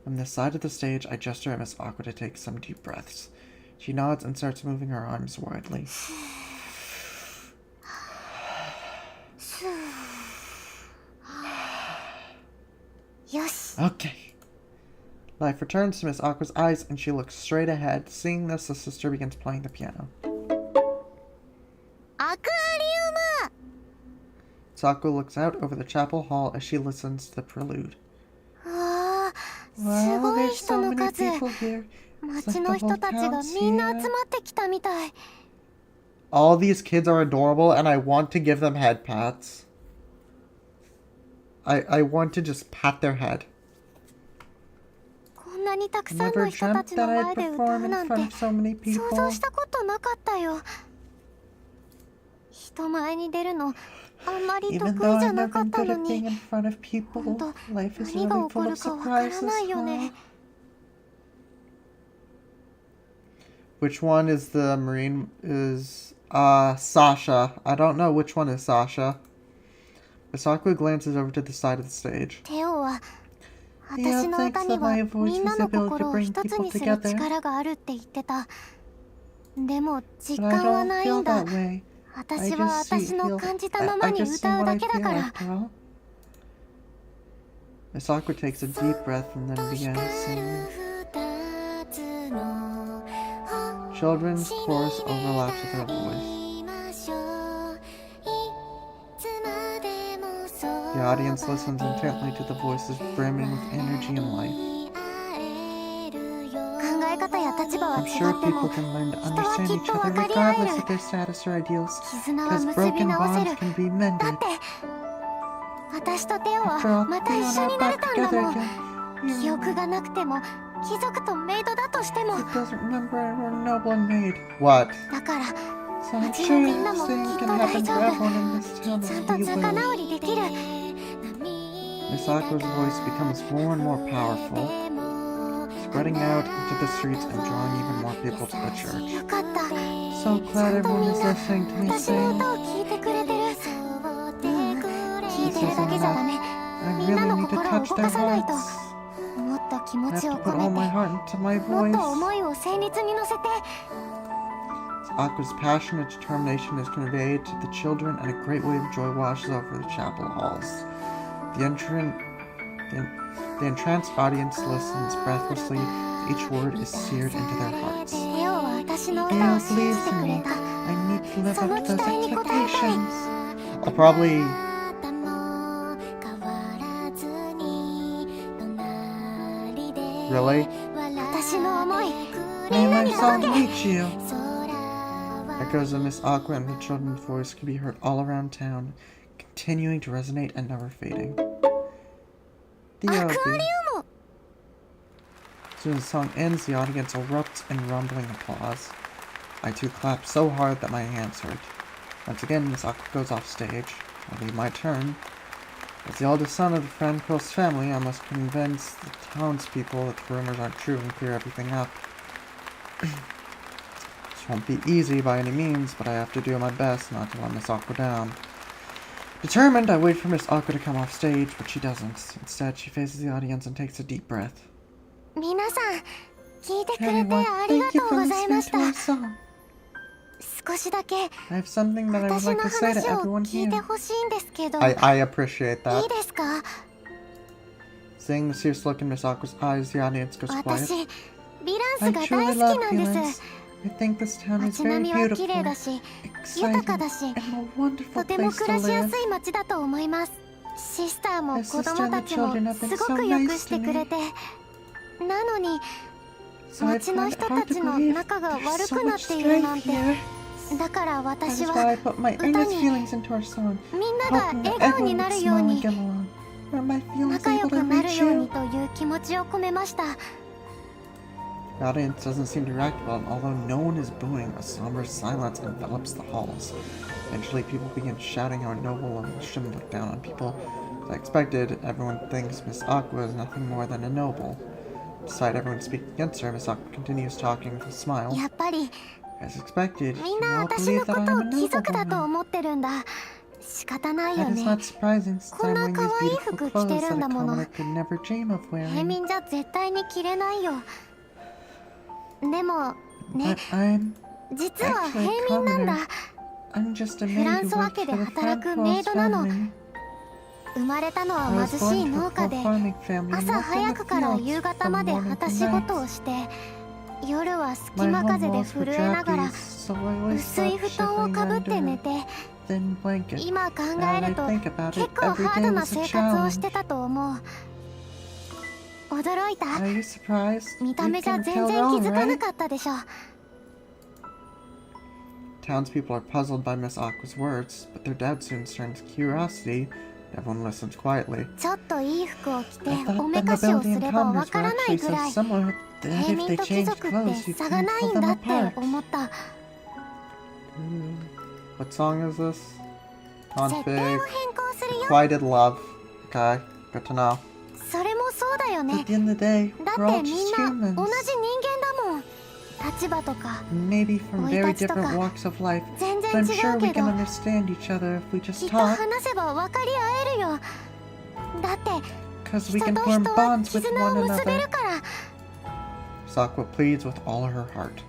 From the side of the stage, I gesture at Miss Aqua to take some deep breaths. She nods and starts moving her arms widely. Okay. Life returns to Miss Aqua's eyes, and she looks straight ahead. Seeing this, the sister begins playing the piano. Misako looks out over the chapel hall as she listens to the prelude. Wow, there's so many people here. It's like the whole town's here. All these kids are adorable, and I want to give them head pats. I want to just pat their head. なにたくさん Never の人た dreamt ちの that I'd 前で歌う perform in なんて front of so many 想 people. 像したことなかったよ。人前に出るのあんまり得 Even 意 though じゃ I've な never かっ been た good の at being に in front of people, ほんと life is 何が really 起こ full る of かわから surprises, ないよ huh? ね。 Which one is the Marine? Is Sasha. I don't know which one is Sasha. Misako glances over to the side of the stage. テオは Theo 私の thinks 歌に that は my voice みんな has の the ability 心 to を bring 一つ people にする together. 力があるって言ってた。でも実 But I 感は don't ない feel んだ。 that way. I 私は just 私の feel 感じたまま I に just 歌 sing う what だ I けだ feel から。 after all. Misako takes a deep breath and then begins singing. Children's chorus overlaps with her voice. The audience listens intently to the voices brimming with energy and life. 考え方や立場は I'm 違 sure っても people can learn to 人は understand きっ each と other 分かり合え regardless る。 of their status or ideals, 絆は because 結び broken 直せ bonds る。 can be だ mended. って私とテオ After は all, また Theo 一 and 緒 I に are なれ back たんだ together もん。 again. 記憶がなくても貴族とメイドだとしても It doesn't remember we're noble and maid. What? だから So I'm 町の sure みんなも things きっと can 大 happen 丈 to 夫。 everyone in this town ちゃ if んと we 仲 will. 直りできる。 Misako's voice becomes more and more powerful, spreading out into the streets and drawing even more people to the church. よかった。 So ちゃ glad んと everyone みん is な listening to me 私の sing. 歌を聴いてくれてる。聴いてるだけじゃダメ。 I みんな really の need to 心を touch 動 their かさないと。 hearts. もっと気 I 持 have ちを to put 込 all め my て heart into my もっ voice. と思いを旋律に乗せて。 Aqua's passion and determination is conveyed to the children, and a great wave of joy washes over the chapel halls. The entranced audience listens breathlessly. Each word is seared into their hearts. テオは私の歌 Theo を信じ believes てく in れ me. た。 I need to live そ up の to 期 those 待に応えたい。 expectations. I'll probably... Really? 私の思い、み May んな my に song 届け。 reach you. Echoes of Miss Aqua and her children's voice can be heard all around town, continuing to resonate and never fading. The Aquarium! As soon as the song ends, the audience erupts in rumbling applause. I too clap so hard that my hands hurt. Once again, Miss Aqua goes off stage. It'll be my turn. As the eldest son of the Francos family, I must convince the townspeople that the rumors aren't true and clear everything up. This won't be easy by any means, but I have to do my best not to let Miss Aqua down. Determined, I wait for Miss Aqua to come off stage, but she doesn't. Instead, she faces the audience and takes a deep breath. 皆さん、聞いてくれて Everyone, ありが thank と you う for ございま listening し to た。 our song. 少しだけ I have something that I would 私 like の to say to 話を everyone 聞い here. てほしいんですけど、 I appreciate い that. いですか？ Seeing the serious look in Miss Aqua's eyes, the audience goes quiet. 私、ヴィラ I ンスが truly 大好 love きなんで Vilance. す。 I think this town is 街 very 並みは綺麗 beautiful, だし、豊か exciting, だし、 and a wonderful とても place 暮ら to しや live. すい街だと思います。シスターも My 子 sister 供 and た the ちも children have す been ご so くよく nice し to てくれ me. て、なのに So I 街の find 人 it た hard ち to の believe 仲が there's 悪 so くなっ much ている strife なんて。 here. だから That 私 is は why I put my 歌 earnest に feelings into our song, みんなが hoping 笑 that 顔に everyone な would るよう smile and に get along. Are my feelings 仲良 able く to なる reach ように you? という気持ちを込めました。 The audience doesn't seem to react well, and although no one is booing, a somber silence envelops the halls. Eventually, people begin shouting how noble and shouldn't look down on people. As I expected, everyone thinks Miss Aqua is nothing more than a noble. Despite everyone speaking against her, Miss Aqua continues talking with a smile. やっぱり As expected, み you んな all 私 believe のこ that I と am を a 貴族だと noblewoman. 思ってるんだ。仕方ないよ That is ね。 not surprising, since こん I'm な wearing 可 these 愛い beautiful 服着 clothes て that るん a だもの。 commoner could never dream of 平 wearing. 民じゃ絶対に着れないよ。でもね、 But I'm 実は actually 平民なんだ。 I'm just a フラ maid ン who スワ works 家で for the 働く Francos メイドなの。 family. 生まれたの I は was 貧しい born to 農 a 家 poor で、 farming family and 朝 worked in 早 the くから fields 夕方 from まで morning 旗 to 仕 night. 事をして、夜は隙 My 間 home 風で walls were 震えながら jackies, so I always 薄い slept 布団を shivering かぶって寝 under て、 a thin blanket. 今考 Now え that I ると think about 結 it, 構 every ハード day な was a 生活をして challenge. たと思う。驚いた？ Are you surprised? 見た You 目じゃ can 全 tell 然 it 気 all, づかな right? かったでしょ。 Townspeople are puzzled by Miss Aqua's words, but their doubt soon turns to curiosity Everyone listens quietly. ちょっといい服を着て I thought おめ the かしをす nobility れ and ばわ commoners か were らない actually ぐ so らい similar that 平 if 民 they と貴 changed 族っ clothes, て you 差が couldn't ない pull んだ them って apart. 思った。 What song is this? 設 Config. 定を変更するよ。 Requited love. Okay, good to know. それもそうだよ At ね。 the end of the day, だっ we're all てみ just んな humans. 同じ人間だもん。立場とか Maybe from very 生い立ちとか different walks of life, 全 but 然 I'm 違 sure う we けど can understand each other if we き just っと talk. 話せば分かり合えるよ。だって Because we 人 can と form 人は bonds with 絆を one 結べ another. るから。 Sakura pleads with all her heart.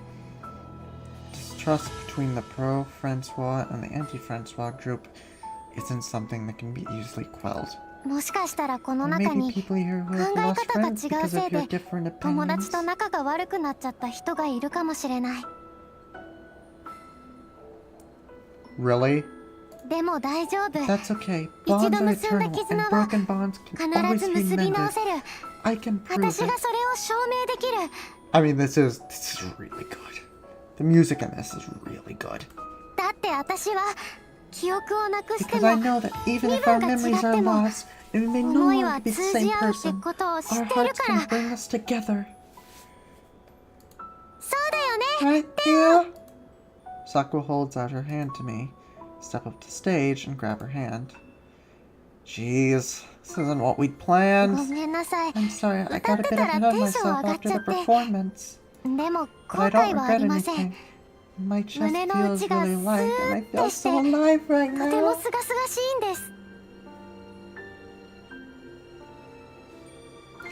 Distrust between the pro-Francois and the anti-Francois group isn't something that can be easily quelled. もしかしたらこの There 中 may be に people here who 考 have え lost 方が friends 違う because せい of your で different 友 opinions. 達と仲が悪くなっちゃった人がいるかもしれない。 Really? でも大丈夫。 That's okay. 一 Bonds 度 are 結んだ eternal, 絆 and は broken bonds 必 can always ず be 結び直 mended. せる。 I can prove 私 it. がそれを証明できる。 I mean, this is really good. The music in this is really good. だって私は記憶をなくして Because も I know that even if our memories are lost, and we may no 思い longer は be the 通 same じ合うって person, ことを知 our っている hearts から。 can bring us together. そうだよね。 Right, Thea? Sakura holds out her hand to me. Step up to stage and grab her hand. Jeez, this isn't what we'd ご planned. めんなさい。 I'm sorry, I 歌 got っ a て bit たら ahead of テンション myself 上がっ after ちゃ the って。 performance. でも But 後 I 悔 don't はあ regret りません。 anything. My chest 胸の feels 内が really ス light, ー and I ッて feel して so alive right とても now. すがすがしいんです。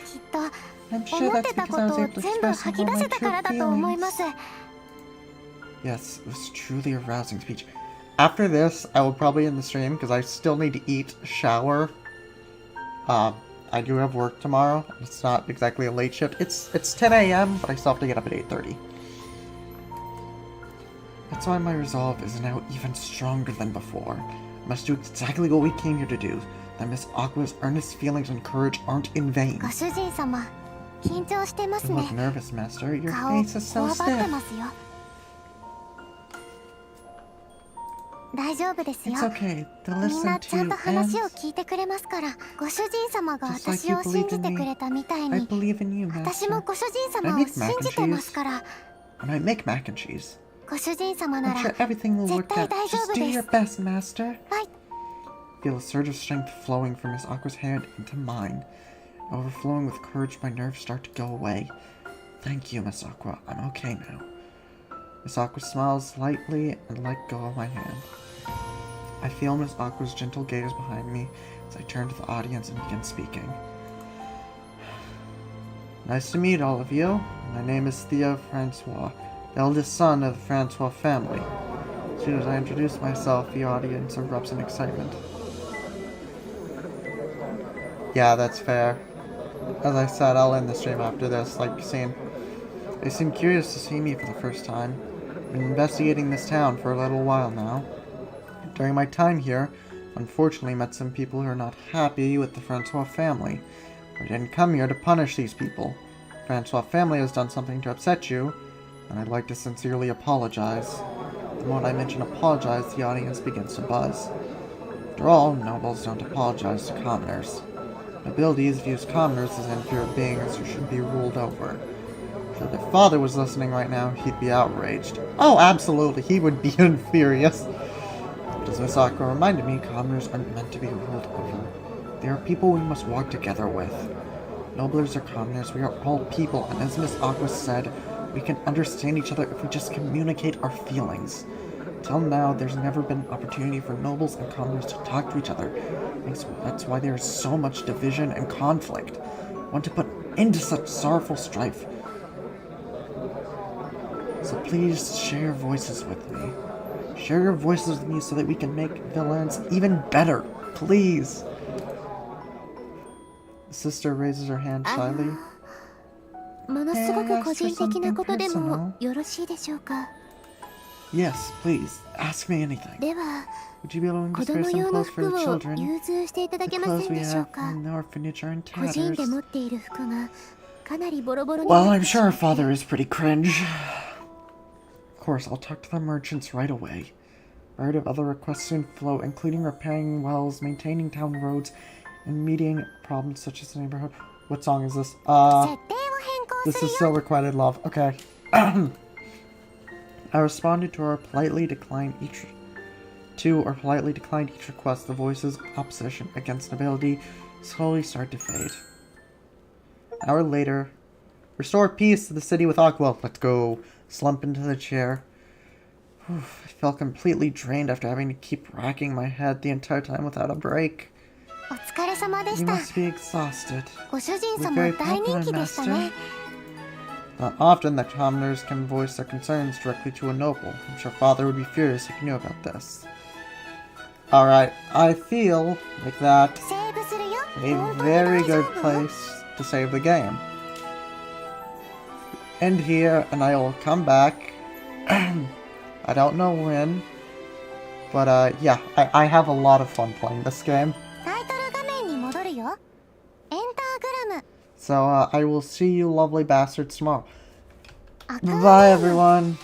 きっと I'm sure 思っ that's てた because こ I と was を able to 全部 express 吐き all 出 my せたから true だと思い feelings. ます。 Yes, it was truly a rousing speech. After this, I will probably end the stream because I still need to eat, shower. I do have work tomorrow. It's not exactly a late shift. It's 10 a.m., but I still have to get up at 8:30. That's why my resolve is now even stronger than before. I must do exactly what we came here to do. That Miss Aqua's earnest feelings and courage aren't in vain. ご主人様、緊張してます You ね。 look nervous, Master. Your 顔 face is こ so わばって stiff. ますよ。大丈夫ですよ。 It's okay. They'll みんな listen ちゃん to と you, 話を and 聞いてくれますから。ご主人様が Just like 私 you を信 believe じ in て me, くれたみたい I に、 believe in you, 私も Master. ご主人様 I を make 信 mac and じてます cheese. から。 And I make mac and cheese. ご主人様な I'm ら sure everything will 絶 work 対 out. 大丈 Just 夫 do です。 your best, Master. はい。 Feel a surge of strength flowing from Miss Aqua's hand into mine. Overflowing with courage, my nerves start to go away. Thank you, Miss Aqua. I'm okay now. Miss Aqua smiles slightly and let go of my hand. I feel Miss Aqua's gentle gaze behind me as I turn to the audience and begin speaking. Nice to meet all of you. My name is Theo Francois, the eldest son of the Francois family. As soon as I introduce myself, the audience erupts in excitement. Yeah, that's fair. As I said, I'll end the stream after this, like you've seen. They seem curious to see me for the first time. I've been investigating this town for a little while now. During my time here, unfortunately met some people who are not happy with the Francois family. I didn't come here to punish these people. The Francois family has done something to upset you, and I'd like to sincerely apologize. The moment I mention apologize, the audience begins to buzz. After all, nobles don't apologize to commoners. Nobilities views commoners as inferior beings who should be ruled over. So if their father was listening right now, he'd be outraged. Oh, absolutely, he would be furious. But as Miss Aqua reminded me, commoners aren't meant to be ruled over. They are people we must work together with. Noblers or commoners, we are all people, and as Miss Aqua said, we can understand each other if we just communicate our feelings. Till now, there's never been an opportunity for nobles and commoners to talk to each other. That's why there is so much division and conflict. I want to put an end to such sorrowful strife. So please share your voices with me. Share your voices with me so that we can make villains even better. Please. The sister raises her hand shyly. ものすごく個人的なことでもよろしいでしょうか。 Yes, please. Ask me anything. では、 Would you be willing 子 to spare 供 some 用の clothes for 服 the を children? 融通していただ The けま clothes せん we でしょう have か。 in the orphanage are in 個人で tatters. 持っている服がかなりボロボロに Well, なっ I'm てし sure ま our って father is pretty cringe. Of course, I'll talk to the merchants right away. variety of other requests soon flow, including repairing wells, maintaining town roads, and meeting problems such as the neighborhood. What song is this? 設定を変更 This する is よ Still Requited Love. Okay. I responded to or politely declined each request. The voices of opposition against nobility slowly start to fade. An hour later, restore peace to the city with Aqua. Let's go. Slump into the chair. I felt completely drained after having to keep racking my head the entire time without a break. お疲れ様で You した must be exhausted. ご主人 We're 様 very 大人 popular, 気でしたね Master. Not often that commoners can voice their concerns directly to a noble. I'm sure Father would be furious if he knew about this. Alright, I feel like that's セーブするよ a 本当に very 大丈 good 夫 place to save the game. End here, and I will come back. I don't know when, but yeah, I have a lot of fun playing this game. タイトル画面に戻るよエンターグラム So I will see you lovely bastards tomorrow. 赤い Bye everyone.